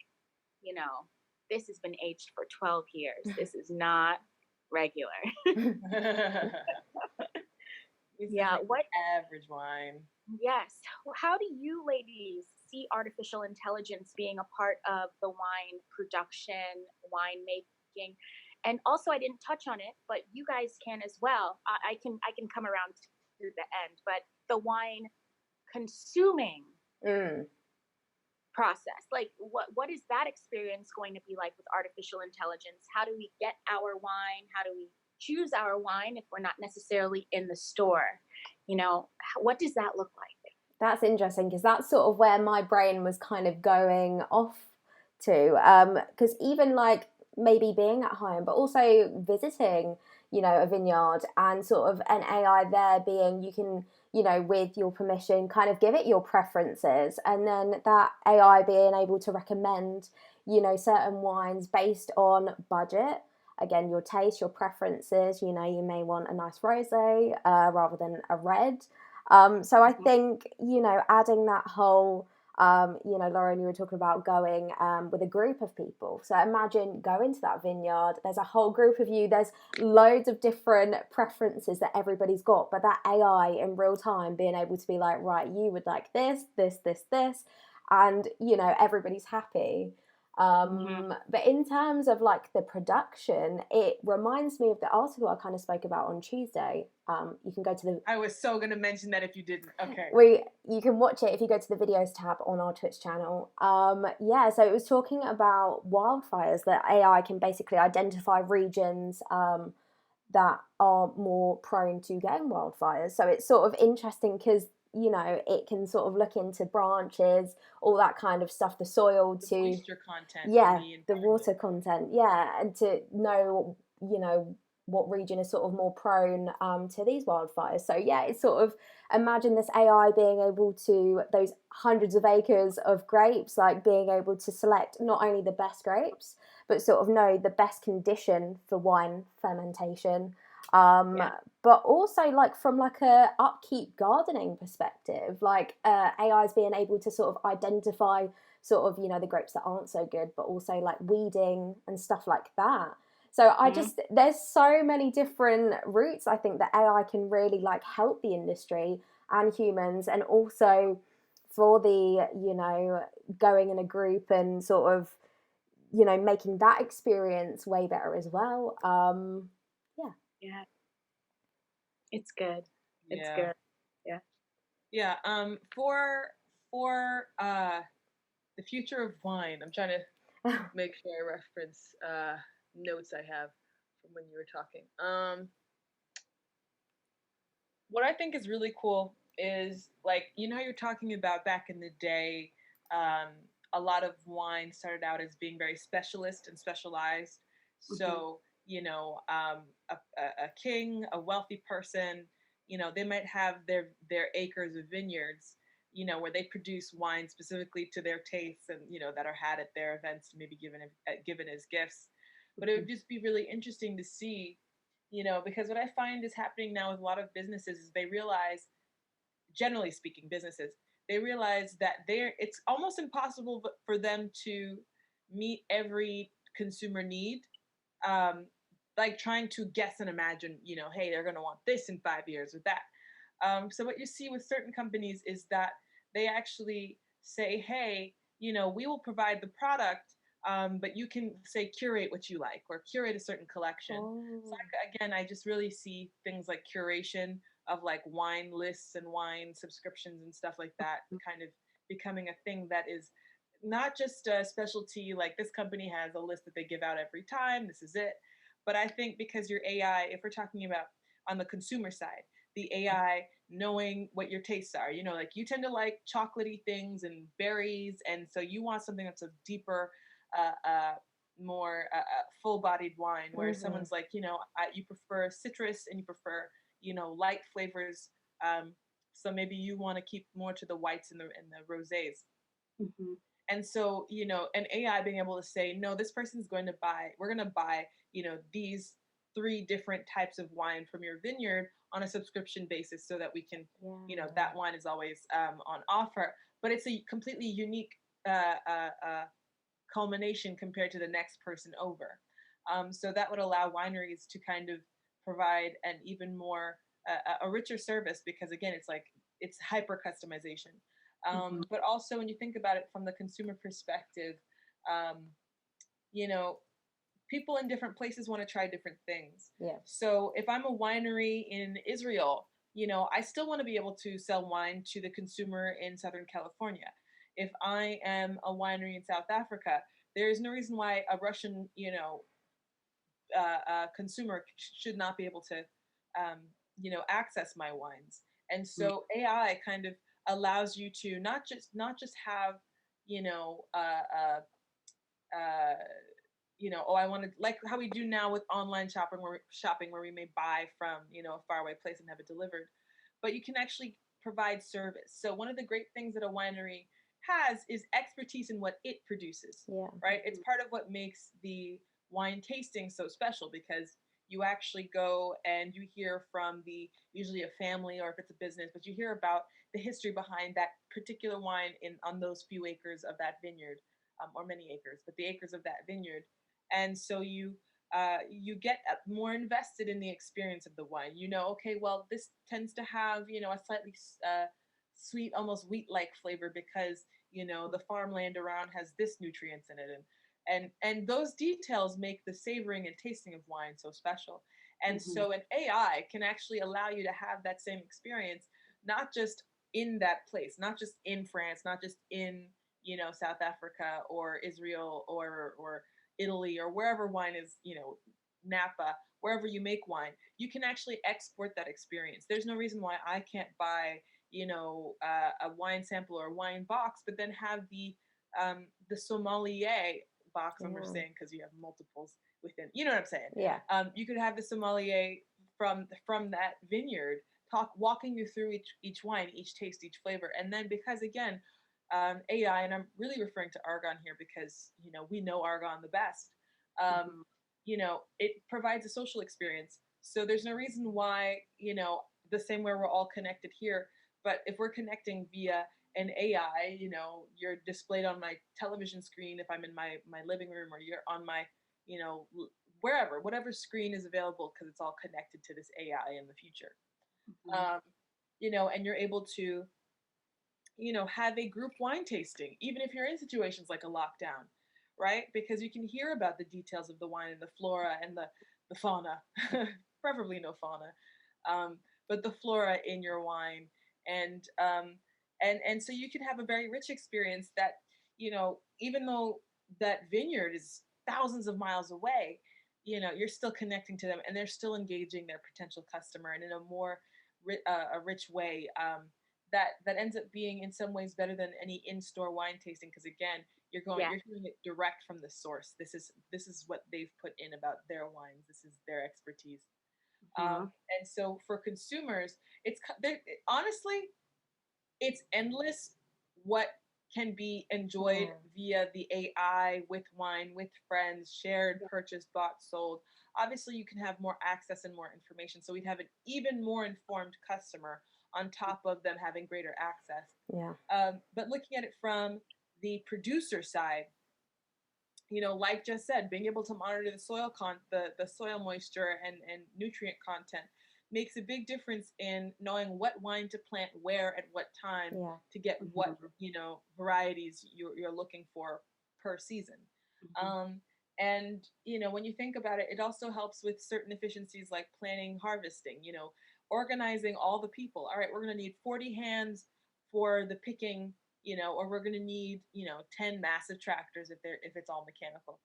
this has been aged for 12 years. This is not regular. Yeah, what average wine? Yes. How do you ladies see artificial intelligence being a part of the wine production, wine making? And also, I didn't touch on it, but you guys can as well. I can come around to the end, but the wine consuming process, like what is that experience going to be like with artificial intelligence? How do we get our wine? How do we choose our wine if we're not necessarily in the store? What does that look like? That's interesting, because that's sort of where my brain was kind of going off to, because even like maybe being at home, but also visiting, a vineyard, and sort of an AI there being, you can, with your permission, kind of give it your preferences, and then that AI being able to recommend, certain wines based on budget. Again, your taste, your preferences, you may want a nice rosé rather than a red. So I think, adding that whole, Lauren, you were talking about going with a group of people. So imagine going to that vineyard, there's a whole group of you, there's loads of different preferences that everybody's got, but that AI in real time being able to be like, right, you would like this, and, everybody's happy. But in terms of like the production, it reminds me of the article I kind of spoke about on Tuesday. You can go to the... I was so going to mention that if you didn't. Okay. You can watch it if you go to the videos tab on our Twitch channel. So it was talking about wildfires, that AI can basically identify regions that are more prone to getting wildfires. So it's sort of interesting because, it can sort of look into branches, all that kind of stuff, the soil, the to moisture content, the water content, and to know, what region is sort of more prone to these wildfires. So yeah, it's sort of, imagine this AI being able to, those hundreds of acres of grapes, like being able to select not only the best grapes, but sort of know the best condition for wine fermentation. Yeah. But also like from like a upkeep gardening perspective, like AI is being able to sort of identify sort of, you know, the grapes that aren't so good, but also like weeding and stuff like that. So I just, there's so many different routes I think that AI can really like help the industry and humans, and also for the, you know, going in a group and sort of, you know, making that experience way better as well. Yeah. Yeah. It's good. It's Yeah. good. Yeah. Yeah. For the future of wine, I'm trying to make sure I reference notes I have from when you were talking. What I think is really cool is, like, you know, you're talking about back in the day, um, a lot of wine started out as being very specialist and specialized. So, you know, a king, a wealthy person, you know, they might have their acres of vineyards, you know, where they produce wine specifically to their tastes, and you know, that are had at their events, maybe given as gifts. But it would just be really interesting to see, you know, because what I find is happening now with a lot of businesses is they realize, generally speaking, businesses, they realize that it's almost impossible for them to meet every consumer need. Um, like trying to guess and imagine, you know, hey, they're going to want this in 5 years or that. So what you see with certain companies is that they actually say, hey, you know, we will provide the product, but you can say curate what you like or curate a certain collection. So Oh. again, I just really see things like curation of like wine lists and wine subscriptions and stuff like that kind of becoming a thing that is not just a specialty, like this company has a list that they give out every time, this is it. But I think because your AI, if we're talking about on the consumer side, the AI knowing what your tastes are, you know, like you tend to like chocolatey things and berries, and so you want something that's a deeper, more full-bodied wine, where Mm-hmm. someone's like, you know, you prefer citrus and you prefer, you know, light flavors. So maybe you want to keep more to the whites and the rosés. Mm-hmm. And so, you know, an AI being able to say, no, this person's going to buy, we're going to buy, you know, these three different types of wine from your vineyard on a subscription basis, so that we can, you know, Yeah. that wine is always on offer. But it's a completely unique culmination compared to the next person over. So that would allow wineries to kind of provide an even more, a richer service, because again, it's like it's hyper customization. But also when you think about it from the consumer perspective, um, you know, people in different places want to try different things. Yeah. So if I'm a winery in Israel, you know, I still want to be able to sell wine to the consumer in Southern California. If I am a winery in South Africa, there is no reason why a Russian, you know, consumer should not be able to, you know, access my wines. And so AI kind of allows you to not just have, you know, uh, you know, oh, I want to, like how we do now with online shopping where we may buy from, you know, a faraway place and have it delivered, but you can actually provide service. So one of the great things that a winery has is expertise in what it produces, Yeah. right? It's part of what makes the wine tasting so special, because you actually go and you hear from the, usually a family, or if it's a business, but you hear about the history behind that particular wine in on those few acres of that vineyard, or many acres, but the acres of that vineyard. And so you get more invested in the experience of the wine. You know, okay, well, this tends to have, you know, a slightly sweet, almost wheat-like flavor, because you know the farmland around has this nutrients in it, and those details make the savoring and tasting of wine so special. And so an AI can actually allow you to have that same experience, not just in that place, not just in France, not just in, you know, South Africa or Israel or Italy or wherever wine is, you know, Napa, wherever you make wine, you can actually export that experience. There's no reason why I can't buy, you know, a wine sample or a wine box, but then have the sommelier box I'm Yeah. just saying because you have multiples within, you know what I'm saying. Yeah. You could have the sommelier from that vineyard walking you through each wine, each taste, each flavor. And then because again, AI, and I'm really referring to Arghon here because we know Arghon the best. Mhm. It provides a social experience. So there's no reason why, the same way we're all connected here, but if we're connecting via an AI, you're displayed on my television screen if I'm in my living room, or you're on my, wherever, whatever screen is available, because it's all connected to this AI in the future. Mhm. Um, and you're able to, have a group wine tasting, even if you're in situations like a lockdown, right? Because you can hear about the details of the wine and the flora and the fauna, preferably no fauna, um, but the flora in your wine, and and so you can have a very rich experience that, even though that vineyard is thousands of miles away, you're still connecting to them, and they're still engaging their potential customer, and in a more a rich way, that ends up being in some ways better than any in-store wine tasting, because again, Yeah. you're hearing it direct from the source. This is what they've put in about their wines. This is their expertise. Mhm. And so for consumers, honestly, it's endless what can be enjoyed Yeah. via the AI, with wine, with friends, shared, Yeah. purchased, bought, sold. Obviously, you can have more access and more information. So we'd have an even more informed customer on top of them having greater access. Yeah. But looking at it from the producer side, like just said, being able to monitor the soil moisture and nutrient content makes a big difference in knowing what wine to plant where at what time Yeah. to get what Mhm. varieties you're looking for per season. Mhm. um, and when you think about it, it also helps with certain efficiencies like planning harvesting, organizing all the people. All right, we're going to need 40 hands for the picking, or we're going to need, 10 massive tractors if it's all mechanical,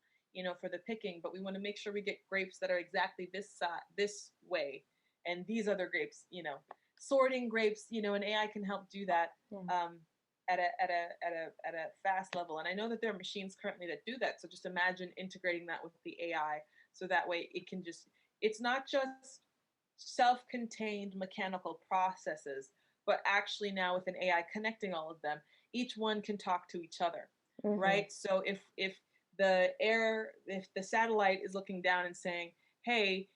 for the picking. But we want to make sure we get grapes that are exactly this way, and these other grapes, sorting grapes, an AI can help do that. Yeah. At a fast level. And I know that there are machines currently that do that. So just imagine integrating that with the AI, so that way it's not just self-contained mechanical processes, but actually now with an AI connecting all of them, each one can talk to each other, Mm-hmm. right? So if the satellite is looking down and saying, hey,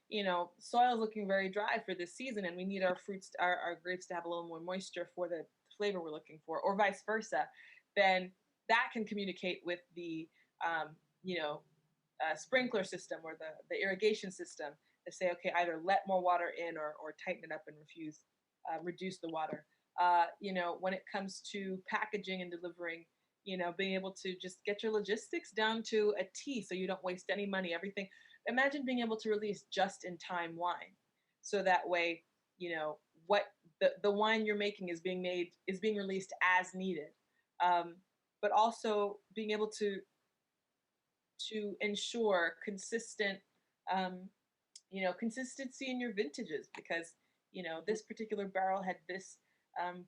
soil's looking very dry for this season, and we need our fruits, our grapes to have a little more moisture for the flavor we're looking for, or vice versa, then that can communicate with the um, you know sprinkler system, or the irrigation system, to say, okay, either let more water in, or tighten it up and reduce the water. When it comes to packaging and delivering, being able to just get your logistics down to a T, so you don't waste any money, everything. Imagine being able to release just in time wine, so that way, what the wine you're making is being released as needed. Um, but also being able to ensure um, consistency in your vintages, because this particular barrel had this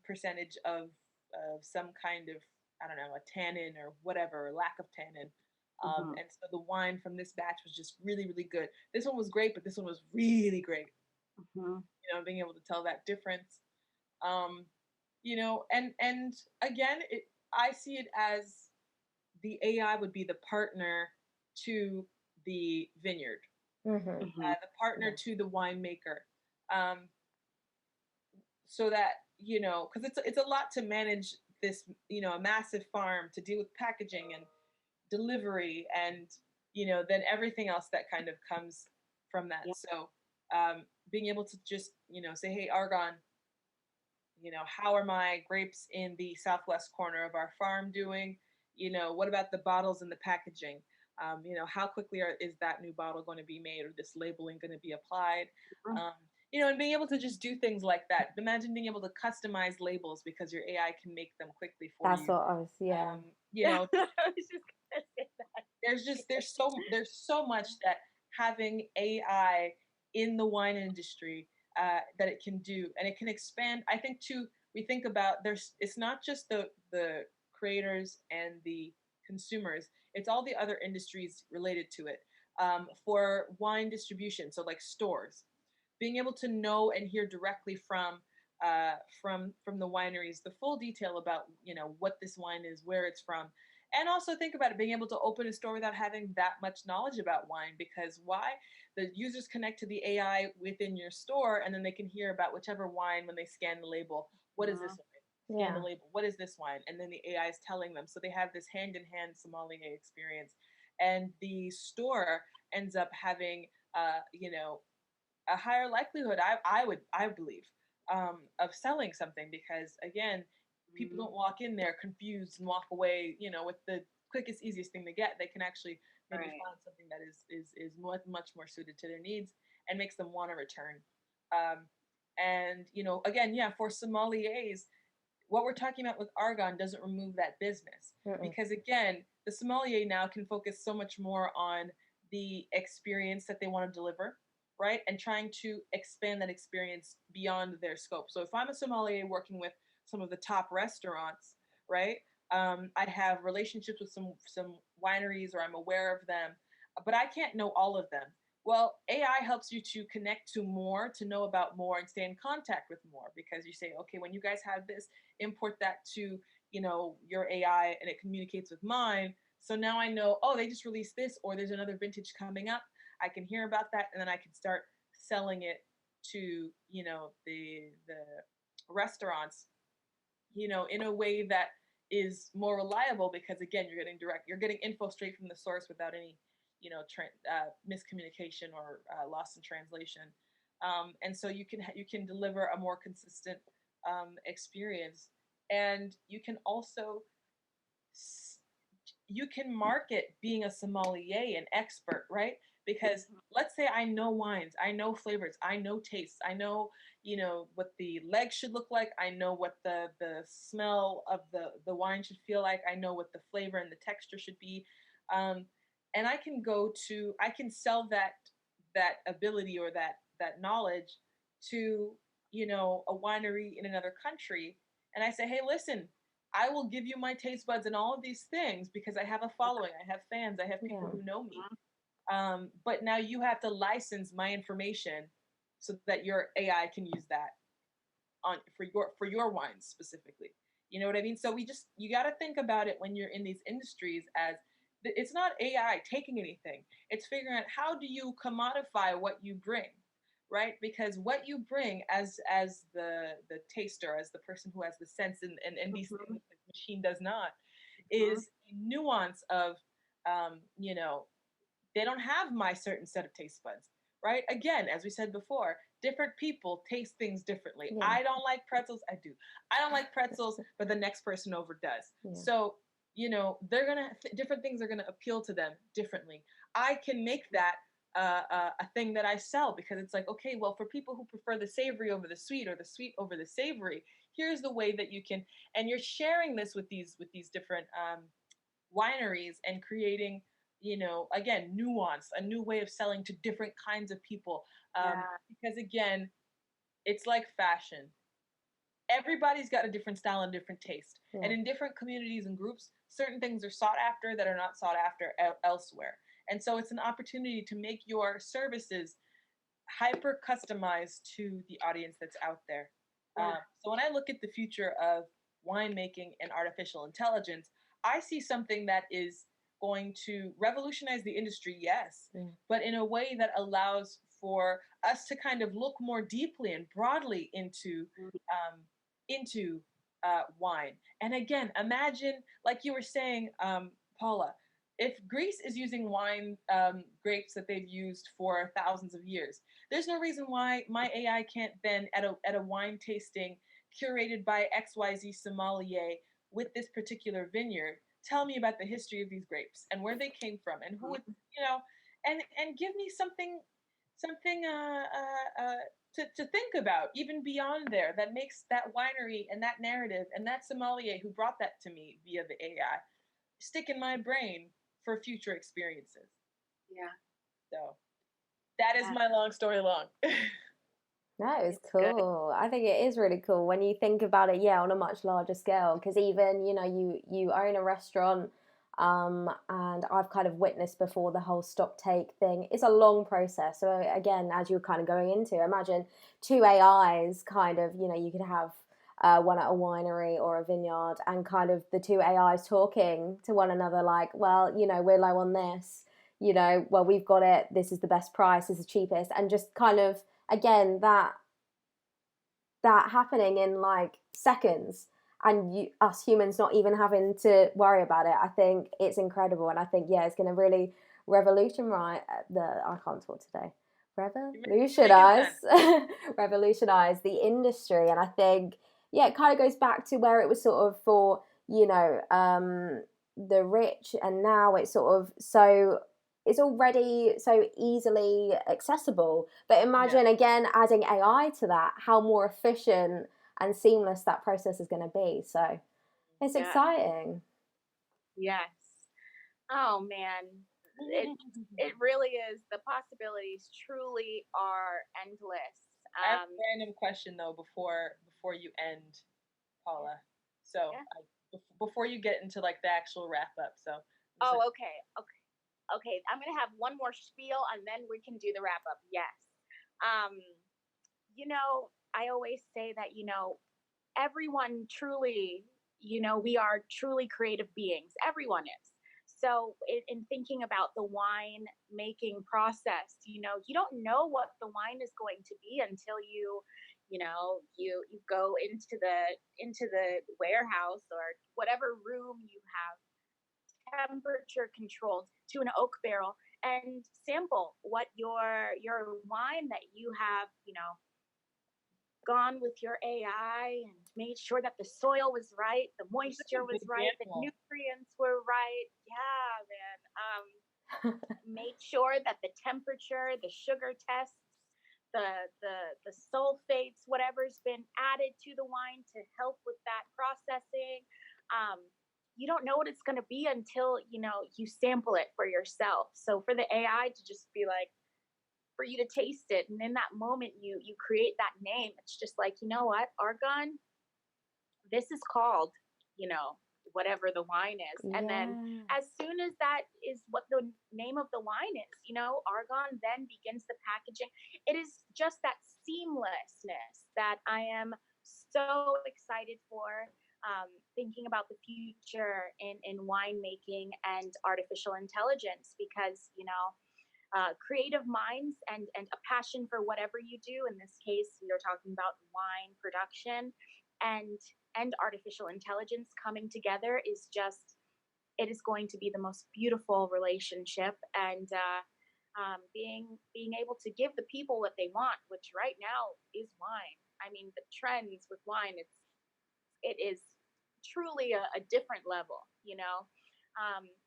percentage of some kind of, I don't know, a tannin or whatever, or lack of tannin. Mhm. And so the wine from this batch was just really, really good. This one was great, but this one was really great. Mhm. Being able to tell that difference. Um, and again, I see it as the AI would be the partner to the vineyard, Mm-hmm. Mhm. the partner Yeah. to the winemaker, um, so that because it's a lot to manage this, a massive farm, to deal with packaging and delivery, and then everything else that kind of comes from that. Yeah. So being able to just say, hey, Arghon, how are my grapes in the southwest corner of our farm doing? What about the bottles and the packaging? How quickly is that new bottle going to be made, or this labeling going to be applied? Mhm. Um, and being able to just do things like that. Imagine being able to customize labels because your AI can make them quickly for That's you. what I was. Yeah. I was just gonna say that. There's so much that having AI in the wine industry, that it can do, and it can expand. I think too. We think about, it's not just the creators and the consumers. It's all the other industries related to it. For wine distribution, so like stores, being able to know and hear directly from the wineries the full detail about what this wine is, where it's from, and also think about it, being able to open a store without having that much knowledge about wine, because why? The users connect to the AI within your store, and then they can hear about whichever wine when they scan the label. What is this wine? Scan the Yeah. label. What is this wine? And then the AI is telling them. So they have this hand-in-hand sommelier experience, and the store ends up having, a higher likelihood, I believe, of selling something, because again, people don't walk in there confused and walk away, with the quickest, easiest thing to get. They can actually maybe Right. find something that is much more suited to their needs and makes them want to return. And again, yeah, for sommeliers, what we're talking about with Arghon doesn't remove that business, Mm-mm. because again, the sommelier now can focus so much more on the experience that they want to deliver, right? And trying to expand that experience beyond their scope. So if I'm a sommelier working with some of the top restaurants, right? I have relationships with some wineries, or I'm aware of them, but I can't know all of them. Well, AI helps you to connect to more, to know about more, and stay in contact with more, because you say, okay, when you guys have this, import that to your AI, and it communicates with mine. So now I know, oh, they just released this, or there's another vintage coming up. I can hear about that, and then I can start selling it to the restaurants, in a way that is more reliable, because again, you're getting info straight from the source without any miscommunication or loss in translation. And so you can deliver a more consistent experience, and you can market being a sommelier, an expert, right? Because let's say I know wines, I know flavors, I know tastes, I know, what the legs should look like, I know what the smell of the wine should feel like, I know what the flavor and the texture should be. Um, and I can sell that ability, or that knowledge, to, a winery in another country. And I say, hey, listen, I will give you my taste buds and all of these things, because I have a following, I have fans, I have people Yeah. who know me. But now you have to license my information so that your AI can use that on for your wines specifically. You know what I mean? So you got to think about it when you're in these industries, as it's not AI taking anything. It's figuring out, how do you commodify what you bring, right? Because what you bring as the taster, as the person who has the sense, and these things that the machine does not, is a nuance of, they don't have my certain set of taste buds, right? Again, as we said before, different people taste things differently. Yeah. I don't like pretzels. I do. I don't like pretzels, but the next person over does. Yeah. So, different things are gonna appeal to them differently. I can make that a thing that I sell, because it's like, okay, well, for people who prefer the savory over the sweet, or the sweet over the savory, here's the way that you can, and you're sharing this with these different wineries, and creating, again, nuance, a new way of selling to different kinds of people. Yeah. Because again, it's like fashion. Everybody's got a different style and different taste. Yeah. And in different communities and groups, certain things are sought after that are not sought after elsewhere. And so it's an opportunity to make your services hyper customized to the audience that's out there. Yeah. So when I look at the future of winemaking and artificial intelligence, I see something that is going to revolutionize the industry, yes, Yeah. but in a way that allows for us to kind of look more deeply and broadly into wine. And again, imagine, like you were saying, Paula, if Greece is using wine grapes that they've used for thousands of years, there's no reason why my AI can't then, at a wine tasting curated by XYZ sommelier with this particular vineyard, tell me about the history of these grapes and where they came from, and who it, and give me something to think about, even beyond there, that makes that winery and that narrative and that sommelier who brought that to me via the AI stick in my brain for future experiences. Yeah. So that is my long story long. That is It's good. cool. I think it is really cool when you think about it, yeah, on a much larger scale. Because even, you own a restaurant. And I've kind of witnessed before the whole stock take thing. It's a long process. So again, as you're kind of going into, imagine two AIs kind of, you could have one at a winery or a vineyard, and kind of the two AIs talking to one another like, well, we're low on this, well, we've got it. This is the best price. This is the cheapest. And just kind of, again, that happening in like seconds, and us humans not even having to worry about it. I think it's incredible, and I think it's going to really revolutionize I can't talk today. Revolutionize the industry, and I think it kind of goes back to where it was sort of for the rich, and now it's sort of it's already so easily accessible. But imagine again adding AI to that, how more efficient and seamless that process is going to be. So it's exciting. Yes. Oh man, it really is. The possibilities truly are endless. I have a random question though before you end, Paula. So before you get into like the actual wrap up. So. Okay. I'm gonna have one more spiel and then we can do the wrap up. Yes. I always say that everyone truly, we are truly creative beings. Everyone is. So in thinking about the wine making process, you don't know what the wine is going to be until you go into the warehouse or whatever room you have temperature controlled to an oak barrel and sample what your wine that you have, gone with your AI and made sure that the soil was right, the moisture was right, the nutrients were right. Yeah, man. Made sure that the temperature, the sugar tests, the sulfates, whatever's been added to the wine to help with that processing. You don't know what it's going to be until you sample it for yourself. So for the AI to just be like, for you to taste it, and in that moment you create that name. It's just like, you know what, Arghon, this is called whatever the wine is. And then as soon as that is what the name of the wine is, Arghon then begins the packaging. It is just that seamlessness that I am so excited for. Thinking about the future in winemaking and artificial intelligence, because creative minds and a passion for whatever you do. In this case, you're talking about wine production and artificial intelligence coming together is just, it is going to be the most beautiful relationship. And being able to give the people what they want, which right now is wine. I mean, the trends with wine, it is truly a different level,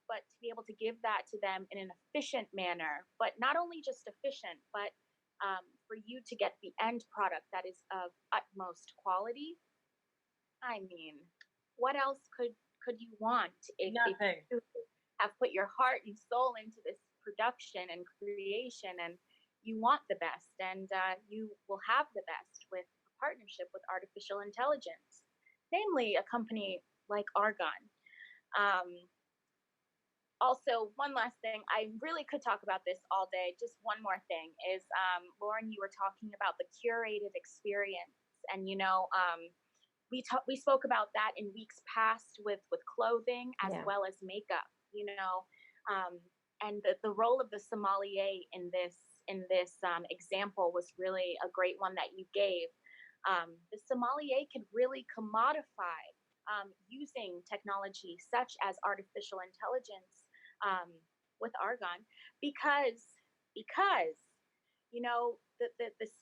but to be able to give that to them in an efficient manner, but not only just efficient, but for you to get the end product that is of utmost quality. I mean, what else could you want if you have put your heart and soul into this production and creation, and you want the best, and you will have the best with a partnership with artificial intelligence, namely a company like Arghon. Also, one last thing, I really could talk about this all day. Just one more thing is, Lauren, you were talking about the curated experience, and we spoke about that in weeks past with clothing as well as makeup. And the role of the sommelier in this example was really a great one that you gave. The sommelier could really commodify using technology such as artificial intelligence with Arghon, because the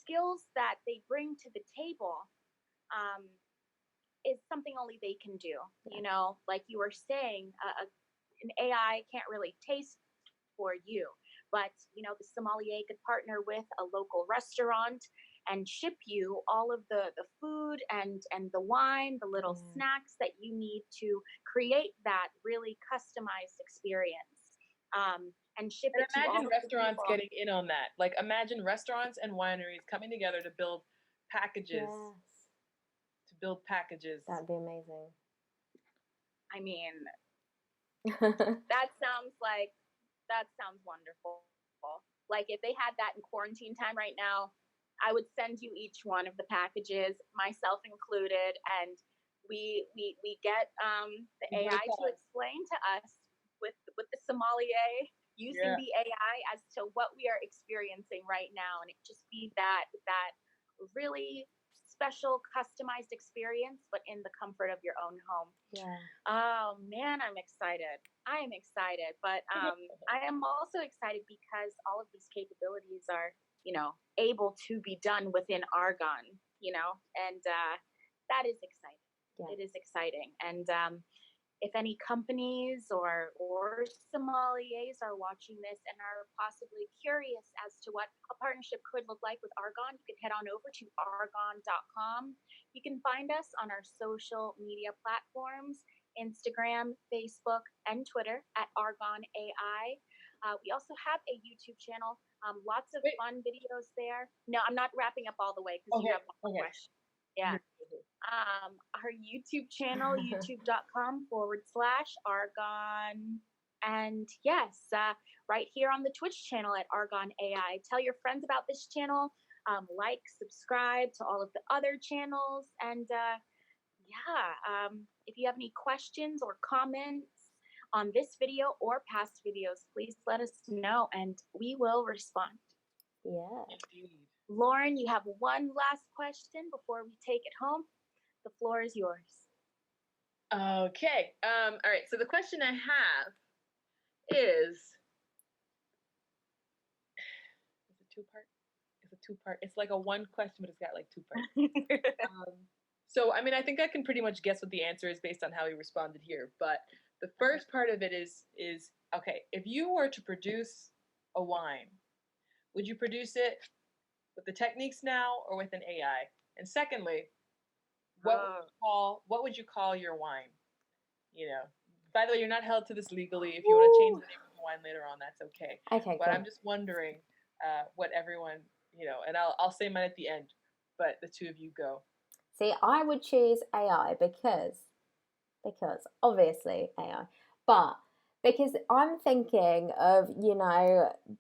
skills that they bring to the table is something only they can do. Like you were saying, an AI can't really taste for you, but the sommelier could partner with a local restaurant and ship you all of the food and the wine, the little snacks that you need to create that really customized experience, and ship it to all imagine restaurants getting in on that. Like imagine restaurants and wineries coming together to build packages. To build packages. That'd be amazing. I mean, That sounds wonderful. Like if they had that in quarantine time right now, I would send you each one of the packages, myself included, and we get the AI to explain to us with the sommelier using the AI as to what we are experiencing right now, and it just be that really special customized experience, but in the comfort of your own home. Yeah. Oh man, I'm excited. I am excited, but I am also excited because all of these capabilities are, able to be done within Arghon, and that is exciting. Yeah. It is exciting, and if any companies or sommeliers are watching this and are possibly curious as to what a partnership could look like with Arghon, you can head on over to arghon.com. You can find us on our social media platforms, Instagram, Facebook, and Twitter at Arghon AI. We also have a YouTube channel. Lots of fun videos there. No, I'm not wrapping up all the way because you have one question. Yeah. Our YouTube channel, youtube.com/Arghon. And yes, right here on the Twitch channel at Arghon AI. Tell your friends about this channel. Like, subscribe to all of the other channels. And if you have any questions or comments on this video or past videos, please let us know and we will respond. Yeah. Indeed. Lauren, you have one last question before we take it home. The floor is yours. Okay. All right. So the question I have is a two-part? It's a two-part. It's like a one question, but it's got like two parts. So, I mean, I think I can pretty much guess what the answer is based on how he responded here. But the first part of it is okay, if you were to produce a wine, would you produce it with the techniques now or with an AI? And secondly, what would you call your wine? By the way, you're not held to this legally. If you want to change the name of the wine later on, that's okay. Okay, but cool. I'm just wondering what everyone, and I'll say mine at the end, but the two of you go. See, I would choose AI because obviously AI, but because I'm thinking of,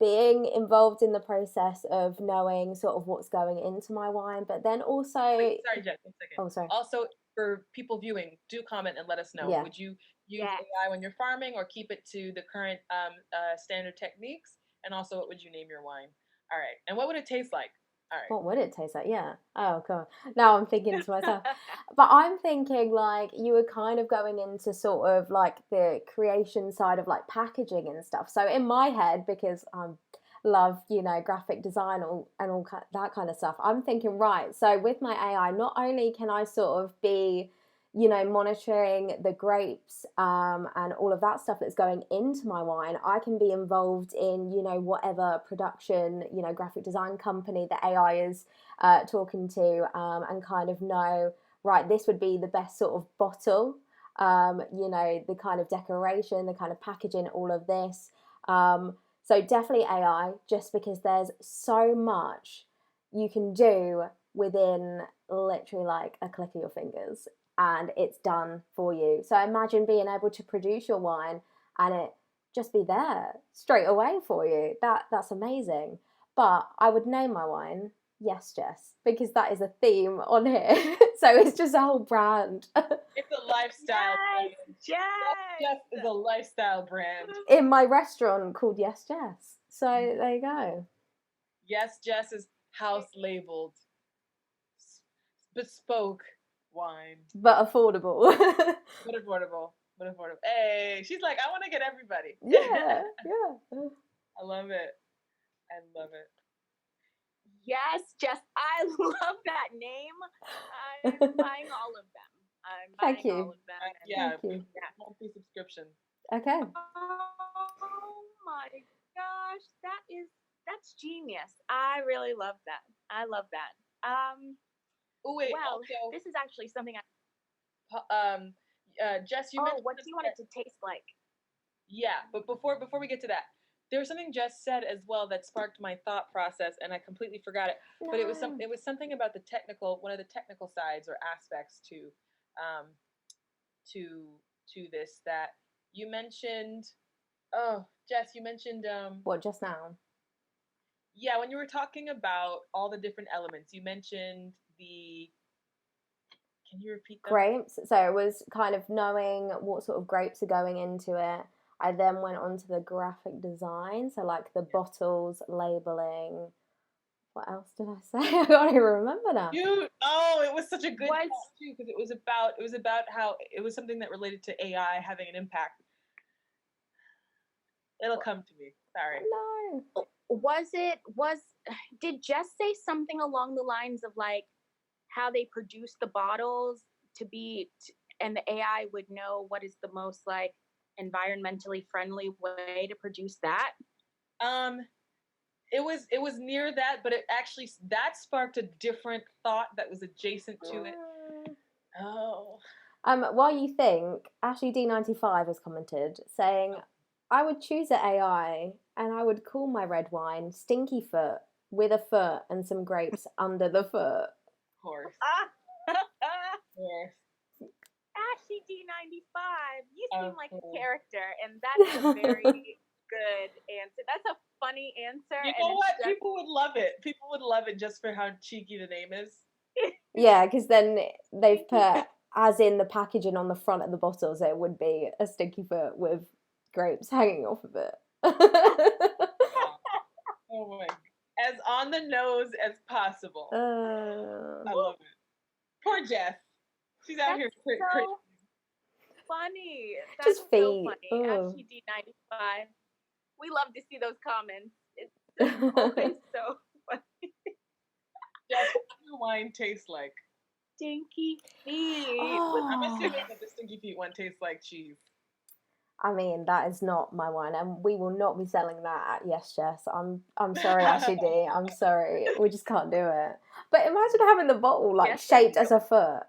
being involved in the process of knowing sort of what's going into my wine, but then also... Wait, sorry, Jen, 1 second. Oh, sorry. Also, for people viewing, do comment and let us know. Yeah. Would you use AI when you're farming or keep it to the current standard techniques? And also, what would you name your wine? All right. And what would it taste like? All right. What would it taste like? Yeah. Oh, God. Now I'm thinking to myself. But I'm thinking like you were kind of going into sort of like the creation side of like packaging and stuff. So in my head, because love, graphic design and all that kind of stuff, I'm thinking, right, so with my AI, not only can I sort of be, monitoring the grapes and all of that stuff that's going into my wine, I can be involved in, whatever production, graphic design company the AI is talking to and kind of know, right, this would be the best sort of bottle, the kind of decoration, the kind of packaging, all of this. So definitely AI, just because there's so much you can do within literally like a click of your fingers and it's done for you. So imagine being able to produce your wine and it just be there straight away for you. That's amazing. But I would name my wine Yes Jess, because that is a theme on here. So it's just a whole brand. It's a lifestyle brand. Yes. Yes is a lifestyle brand. In my restaurant called Yes Jess. So there you go. Yes Jess is house labeled, bespoke wine. But affordable. But affordable. Hey, she's like, I want to get everybody. Yeah. I love it. Yes, Jess, I love that name. I'm buying all of them. Thank you. All of them. Yeah, Thank you. monthly subscription. Okay. Oh my gosh, that's genius. I really love that. I love that. Oh wait, well, also, this is actually something Jess, you mentioned what do you want it to taste like? Yeah, but before we get to that, there was something Jess said as well that sparked my thought process, and I completely forgot it. No. But it was something about one of the technical sides or aspects to this that You mentioned, oh, Jess, you mentioned, What, just now? yeah, when you were talking about all the different elements, you mentioned can you repeat them? Grapes. So it was kind of knowing what sort of grapes are going into it. I then went on to the graphic design, so like the bottles, labeling. What else did I say? I can't even remember now. It was such a good talk too, because it was about how it was something that related to AI having an impact. It'll come to me. Sorry. No. Did Jess say something along the lines of like how they produce the bottles and the AI would know what is the most like environmentally friendly way to produce that? It was near that, but it actually that sparked a different thought that was adjacent to it. Oh. While you think, Ashley D95 has commented saying, I would choose an AI and I would call my red wine Stinky Foot with a foot and some grapes under the foot. Of course. Yes. Ashley D95, you seem like a course. character, and that is a very good answer. That's a funny answer. You know what? People would love it. People would love it just for how cheeky the name is. Yeah, because then they've put, as in the packaging on the front of the bottles, it would be a stinky foot with grapes hanging off of it. Oh my! As on the nose as possible. I love it. Poor Jess. She's out here so funny. That's Just feet. So funny. Ashley D95. We love to see those comments. It's always so funny. Jess, what does your wine taste like? Stinky feet. I'm assuming that the stinky feet one tastes like cheese. I mean, that is not my wine, and we will not be selling that at Yes Jess. I'm sorry, Ashley D. I'm sorry. We just can't do it. But imagine having the bottle like shaped as a foot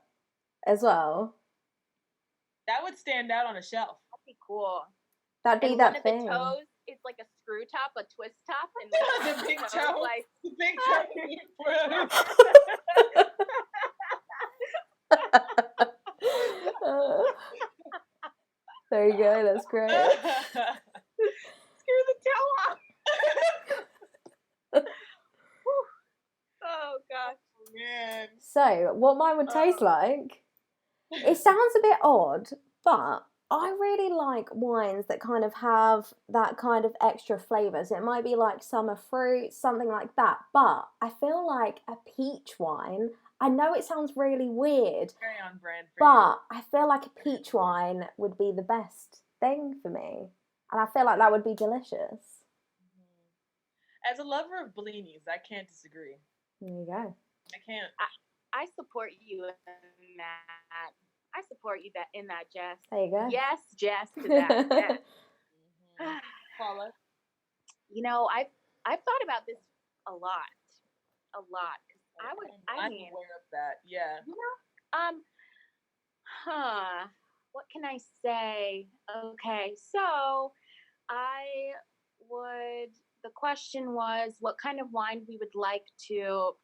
as well. That would stand out on a shelf. That'd be cool. That'd be that thing. One of the toes is like a screw top, a twist top, and the big toe, like the big toe. There you go. That's great. Screw the toe off. Oh gosh, man. So, what mine would taste like? It sounds a bit odd, but I really like wines that kind of have that kind of extra flavours. It might be like summer fruit, something like that. But I feel like a peach wine, I know it sounds really weird, very on brand for but I feel like a peach wine would be the best thing for me. And I feel like that would be delicious. As a lover of blinis, I can't disagree. There you go. I can't. I support you in that. I support you in that, Jess. There you go. Yes, Jess, to that. Yes. Paula? You know, I've thought about this a lot. I'm aware of that. Yeah. You know, what can I say? Okay, so the question was what kind of wine we would like to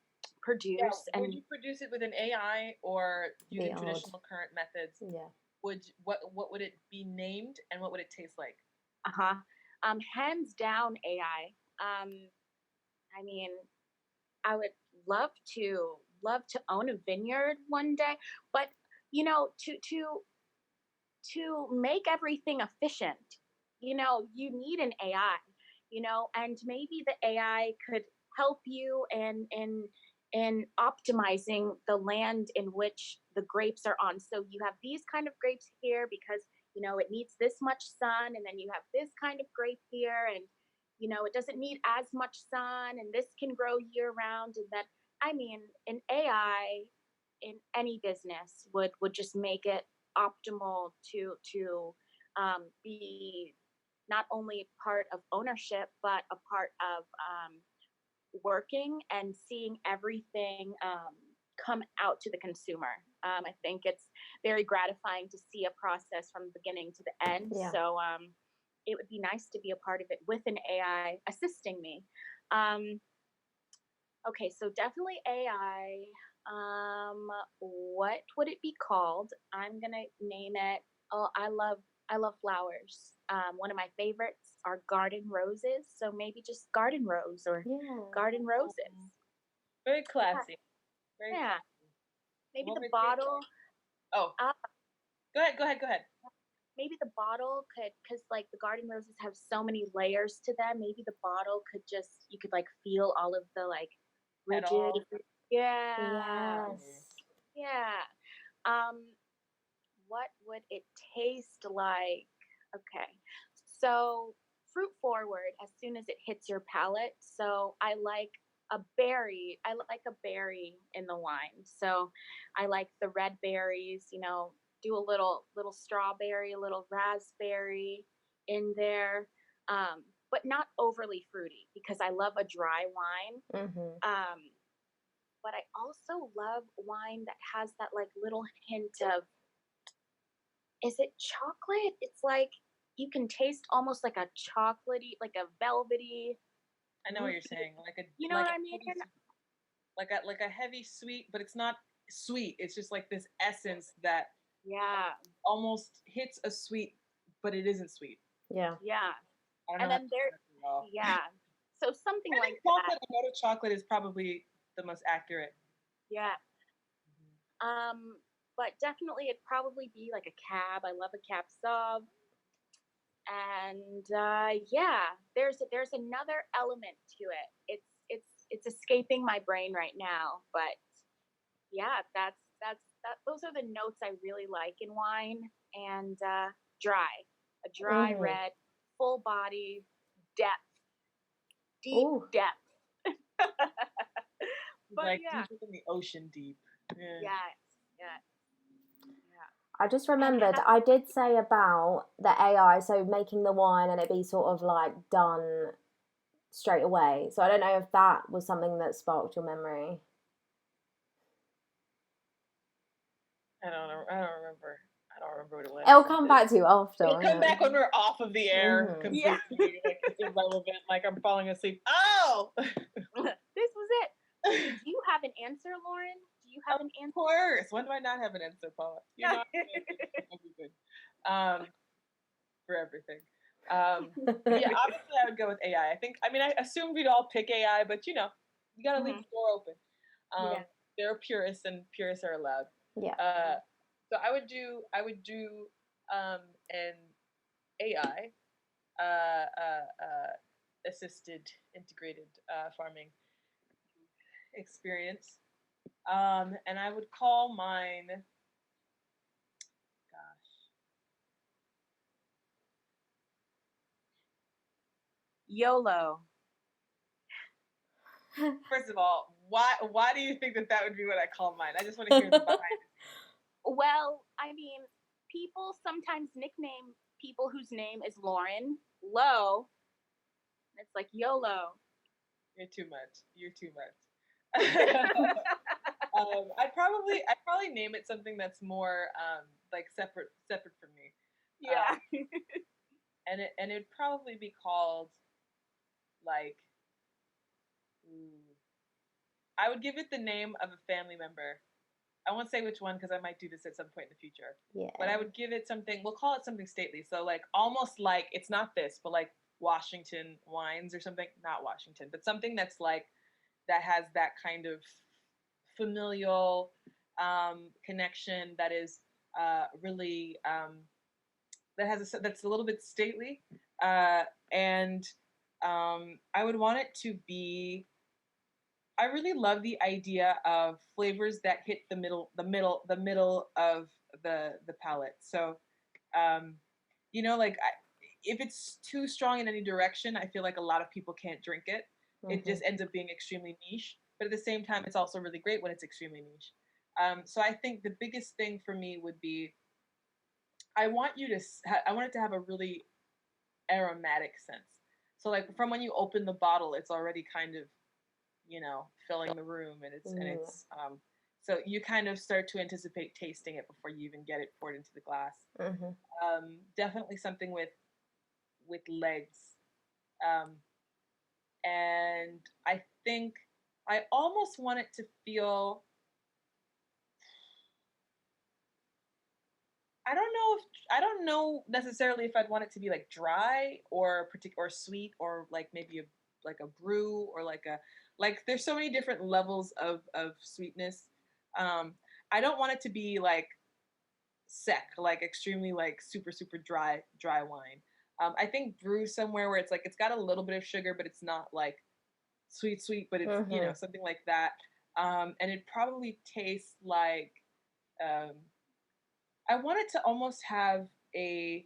produce. Yeah, would you produce it with an AI or using traditional current methods? Yeah. What would it be named and what would it taste like? Hands down AI. I mean, I would love to own a vineyard one day, but you know, to make everything efficient, you know, you need an AI, you know, and maybe the AI could help you in optimizing the land in which the grapes are on. So you have these kind of grapes here because, you know, it needs this much sun, and then you have this kind of grape here, and you know, it doesn't need as much sun, and this can grow year round. And that, I mean, an AI in any business would just make it optimal to be not only part of ownership but a part of working and seeing everything come out to the consumer. I think it's very gratifying to see a process from the beginning to the end. Yeah. So it would be nice to be a part of it with an AI assisting me. Okay, so definitely AI. What would it be called? I'm gonna name it. Oh, I love I love flowers. One of my favorites are garden roses. So maybe just garden rose or garden roses. Very classy. Very Yeah. classy. Maybe What the would you- bottle. Oh, Uh, go ahead. maybe the bottle could, because like the garden roses have so many layers to them. Maybe the bottle could just, you could like feel all of the like rigid. Yeah. Yes. Yeah. What would it taste like? Okay. So fruit forward as soon as it hits your palate. So I like a berry. I like a berry in the wine. So I like the red berries, do a little strawberry, a little raspberry in there. But not overly fruity because I love a dry wine. Mm-hmm. But I also love wine that has that like little hint of, is it chocolate? It's like you can taste almost like a chocolatey, like a velvety. I know what you're saying. You know like what a I mean? like a heavy sweet, but it's not sweet. It's just like this essence that Yeah, almost hits a sweet, but it isn't sweet. Yeah. yeah. I don't And know then there, well. yeah. So something I like think chocolate, that. a note of chocolate is probably the most accurate. Yeah. But definitely it'd probably be like a cab. I love a cab sauv. And yeah, there's another element to it. It's escaping my brain right now, but yeah, those are the notes I really like in wine. And a dry Mm-hmm. red, full body, depth, deep Ooh. depth. But like yeah, deep in the ocean deep. Yeah. yeah. I just remembered I did say about the AI, so making the wine and it be sort of like done straight away. So I don't know if that was something that sparked your memory. I don't remember. I don't remember what it was. It'll come back to you after. It'll come back when we're off of the air Mhm. completely. Yeah. Like it's irrelevant. Like I'm falling asleep. Oh, This was it. Do you have an answer, Lauren? Do you have an of answer? course. When do I not have an answer, Paula? You know, everything. For everything. Yeah, obviously I would go with AI. I assumed we'd all pick AI, but you gotta leave the door open. Yeah. There are purists, and purists are allowed. Yeah. So I would do an AI assisted integrated farming experience. And I would call mine, gosh, YOLO. first of all, why do you think that would be what I call mine? I just want to hear the behind. Well, I mean, people sometimes nickname people whose name is Lauren Low. It's like YOLO. You're too much. I'd probably name it something that's more like separate from me. Yeah. And it'd probably be called like, I would give it the name of a family member. I won't say which one because I might do this at some point in the future. Yeah. But I would give it something. We'll call it something stately. So like almost like it's not this, but like Washington wines or something. Not Washington, but something that's like that has that kind of familial connection that is really that's a little bit stately, and I would want it to be. I really love the idea of flavors that hit the middle of the palate. So, if it's too strong in any direction, I feel like a lot of people can't drink it. It just ends up being extremely niche. But at the same time, it's also really great when it's extremely niche. So I think the biggest thing for me would be I want it to have a really aromatic sense. So like from when you open the bottle, it's already kind of filling the room, and it's so you kind of start to anticipate tasting it before you even get it poured into the glass. Definitely something with legs, and I think I almost want it to feel I don't know necessarily if I'd want it to be like dry or or sweet or like maybe like a brew or like there's so many different levels of sweetness. Um, I don't want it to be like sec, like extremely like super dry wine. I think brew somewhere where it's like it's got a little bit of sugar, but it's not like sweet, but it's Mm-hmm. something like that. And it probably tastes like um, I want it to almost have a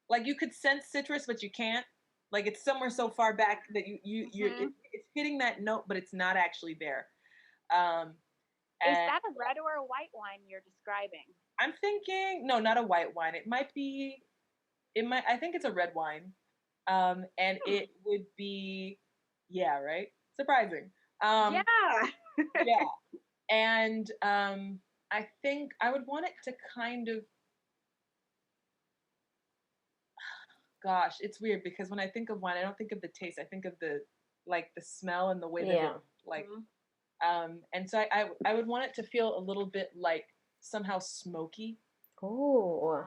like you could sense citrus, but you can't. Like it's somewhere so far back that Mm-hmm. it's hitting that note, but it's not actually there. Um, Is and that a red or a white wine you're describing? I'm thinking no, not a white wine. It might be. It might. I think it's a red wine. And Hmm. it would be, yeah, right. Surprising. Um, Yeah. yeah, and I think I would want it to kind of gosh, it's weird because when I think of wine, I don't think of the taste. I think of the like the smell and the way that it Yeah. like Mhm. and so I would want it to feel a little bit like somehow smoky. Oh.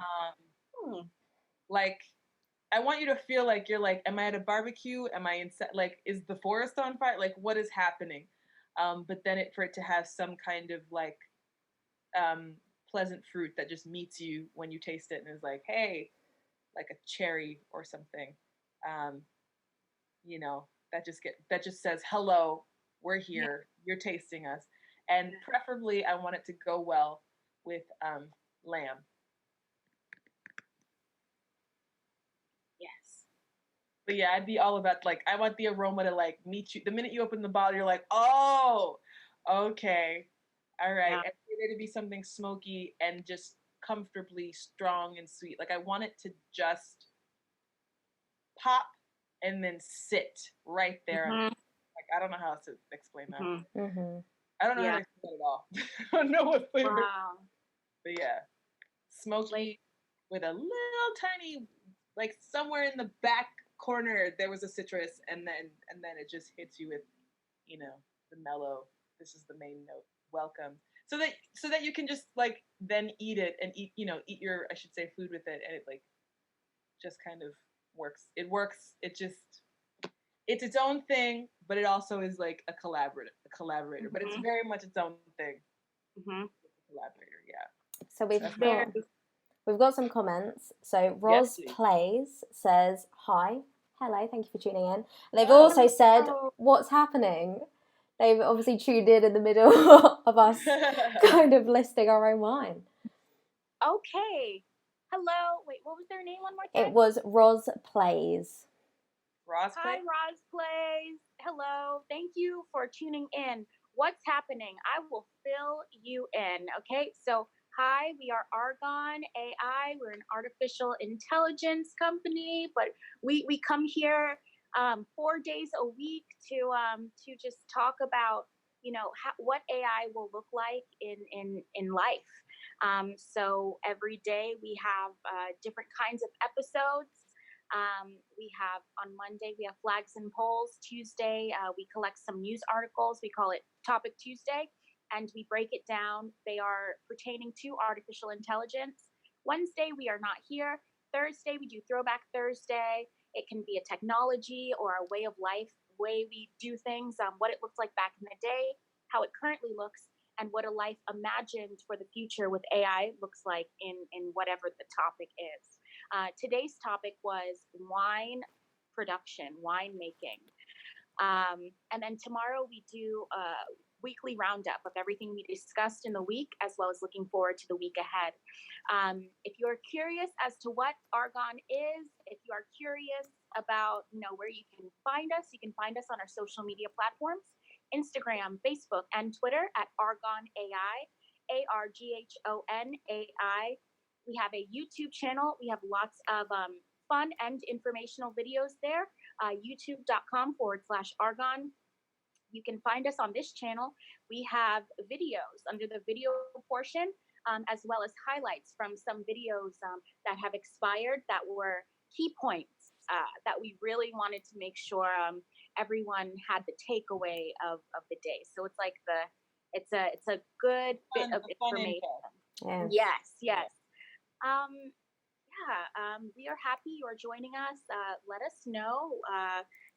Hmm. Like I want you to feel like you're like, am I at a barbecue? Am I in like is the forest on fire? Like what is happening? But then for it to have some kind of like um pleasant fruit that just meets you when you taste it and is like, hey, like a cherry or something. Um, that just says hello, we're Yeah. here, you're tasting us, and preferably I want it to go well with lamb. Yes. But yeah, I'd be all about like I want the aroma to like meet you the minute you open the bottle. You're like, oh, okay, all right, Yeah. and for there to be something smoky and just comfortably strong and sweet. Like I want it to just pop and then sit right there on the Mm-hmm. like I don't know how else to explain that. Mm-hmm. Mm-hmm. I don't know how to Yeah. explain it at all. I don't know what flavor, Wow. but yeah, Like, smoky with a little tiny, like somewhere in the back corner there was a citrus, and then it just hits you with, the mellow. This is the main note. Welcome, so that you can just like then eat it and eat your I should say food with it, and it like just kind of works. It works. It just it's its own thing, but it also is like a collaborator. But it's mm-hmm. very much its own thing. Mm-hmm. Collaborator, yeah. So So that's my Very. we've got some comments. So yes, Ros please. Plays says hi. Hello, thank you for tuning in. And they've Oh. also said, Hello. what's happening? They've obviously tuned in the middle of us kind of listing our own wine. Okay. Hello. Wait, what was their name one more It time? was Ros Plays. Ross Hi, play? Roz Plays. Hello. Thank you for tuning in. What's happening? I will fill you in. Okay. So, hi, we are Arghon AI. We're an artificial intelligence company, but we come here 4 days a week to just talk about what AI will look like in life. So every day we have different kinds of episodes. We have on Monday, we have flags and polls. Tuesday, we collect some news articles. We call it Topic Tuesday, and we break it down. They are pertaining to artificial intelligence. Wednesday, we are not here. Thursday, we do Throwback Thursday. It can be a technology or a way of life, way we do things, what it looked like back in the day, how it currently looks, and what a life imagined for the future with AI looks like in whatever the topic is. Today's topic was wine production, wine making. And then tomorrow we do a weekly roundup of everything we discussed in the week, as well as looking forward to the week ahead. If you're curious as to what Arghon is, if you are curious about where you can find us on our social media platforms: Instagram, Facebook, and Twitter at Arghon AI, ARGHON AI. We have a YouTube channel. We have lots of fun and informational videos there. YouTube.com/Arghon. You can find us on this channel. We have videos under the video portion, as well as highlights from some videos that have expired that were key points that we really wanted to make sure everyone had the takeaway of the day. So it's like It's a good bit of Fun information. info. Yes. Yes. We are happy you are joining us. Let us know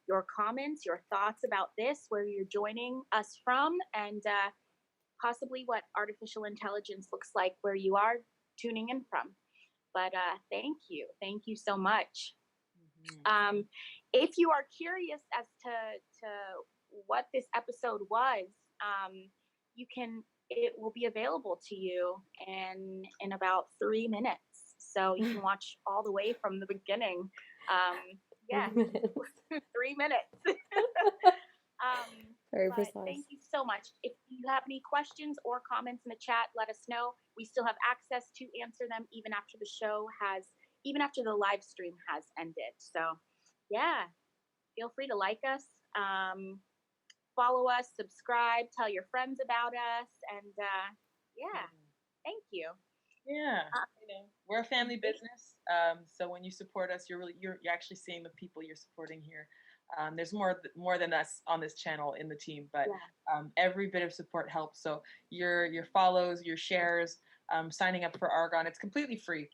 your comments, your thoughts about this, where you're joining us from, and possibly what artificial intelligence looks like where you are tuning in from. But thank you so much. If you are curious as to what this episode was, you can. It will be available to you in about 3 minutes, so you can watch all the way from the beginning. Yeah, 3 minutes. Very But precise. thank you so much. If you have any questions or comments in the chat, let us know. We still have access to answer them even after the live stream has ended. So, yeah, feel free to like us, follow us, subscribe, tell your friends about us, and yeah, thank you. Yeah, we're a family business. So when you support us, you're actually seeing the people you're supporting here. There's more than us on this channel in the team, but every bit of support helps. So your follows, your shares, signing up for Arghon, it's completely free.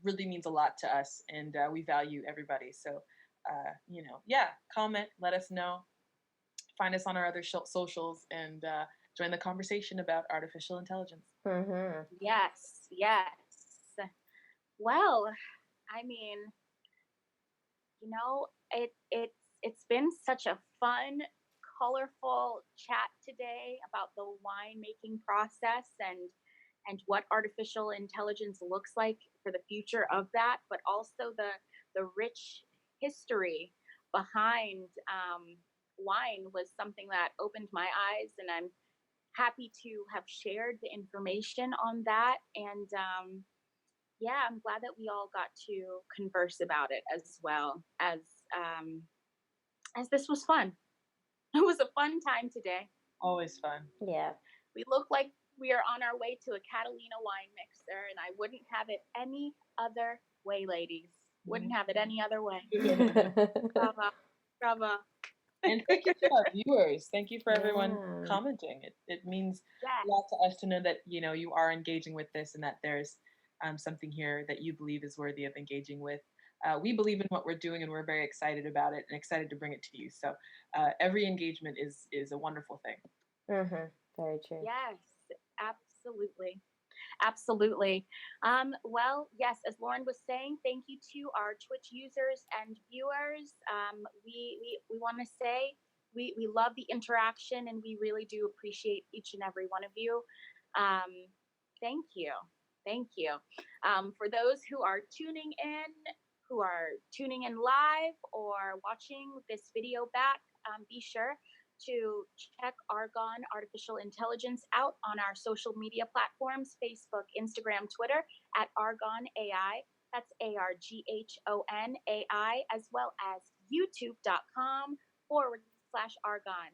Really means a lot to us, and we value everybody. So comment, let us know, find us on our other socials, and join the conversation about artificial intelligence. Mm-hmm. Yes. Well, I mean, it's been such a fun, colorful chat today about the wine making process and what artificial intelligence looks like for the future of that, but also the rich history behind wine was something that opened my eyes, and I'm happy to have shared the information on that. And I'm glad that we all got to converse about it as well as this was fun. It was a fun time today. Always fun. Yeah. We look like we are on our way to a Catalina wine mixer, and I wouldn't have it any other way, ladies. Wouldn't have it any other way. Bravo. And thank you to our viewers. Thank you for everyone commenting. It means a lot to us to know that you are engaging with this, and that there's something here that you believe is worthy of engaging with. We believe in what we're doing, and we're very excited about it and excited to bring it to you. So every engagement is a wonderful thing. Mm-hmm. Very true. Yes, absolutely. Well, yes, as Lauren was saying, thank you to our Twitch users and viewers. We want to say we love the interaction, and we really do appreciate each and every one of you. Thank you. For those who are tuning in live or watching this video back, be sure to check Arghon Artificial Intelligence out on our social media platforms, Facebook, Instagram, Twitter, at Arghon AI. That's ARGHON AI, as well as youtube.com/Arghon.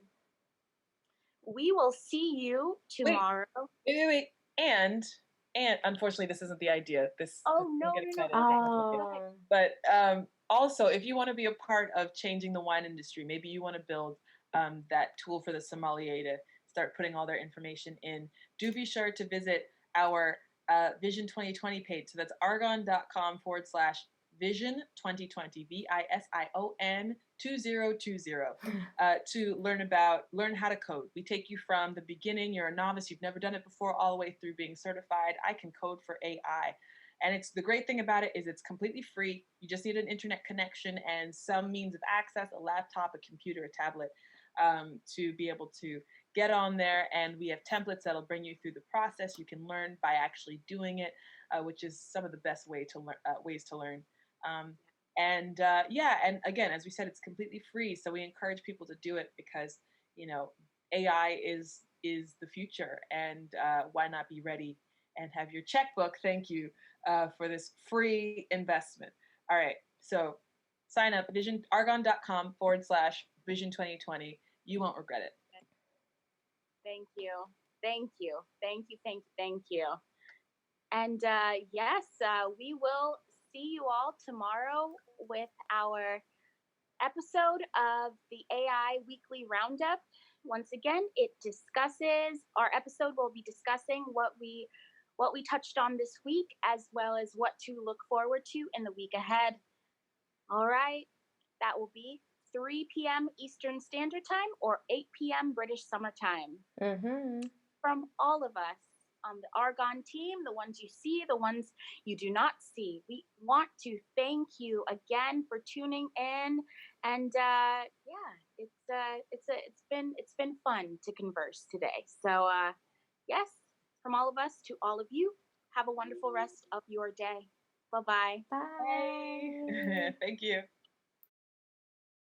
We will see you tomorrow. Wait. And unfortunately, this isn't the idea. No. But also, if you want to be a part of changing the wine industry, maybe you want to build that tool for the sommelier to start putting all their information in, do be sure to visit our Vision 2020 page. So that's arghon.com/Vision 2020, VISION 2020, to learn how to code. We take you from the beginning. You're a novice, you've never done it before, all the way through being certified. I can code for AI. And it's the great thing about it is it's completely free. You just need an internet connection and some means of access, a laptop, a computer, a tablet, to be able to get on there. And we have templates that'll bring you through the process. You can learn by actually doing it, which is some of the best ways to learn. And again, as we said, it's completely free. So we encourage people to do it because, AI is the future, and why not be ready and have your checkbook? Thank you for this free investment. All right. So sign up, arghon.com/Vision 2020. You won't regret it. Thank you. And yes, we will see you all tomorrow with our episode of the AI Weekly Roundup. Once again, our episode will be discussing what we touched on this week, as well as what to look forward to in the week ahead. All right, that will be 3 p.m. Eastern Standard Time or 8 p.m. British Summer Time. Mm-hmm. From all of us on the Arghon team, the ones you see, the ones you do not see, we want to thank you again for tuning in. And it's been fun to converse today. So yes, from all of us to all of you, have a wonderful rest of your day. Bye-bye. Bye. Thank you.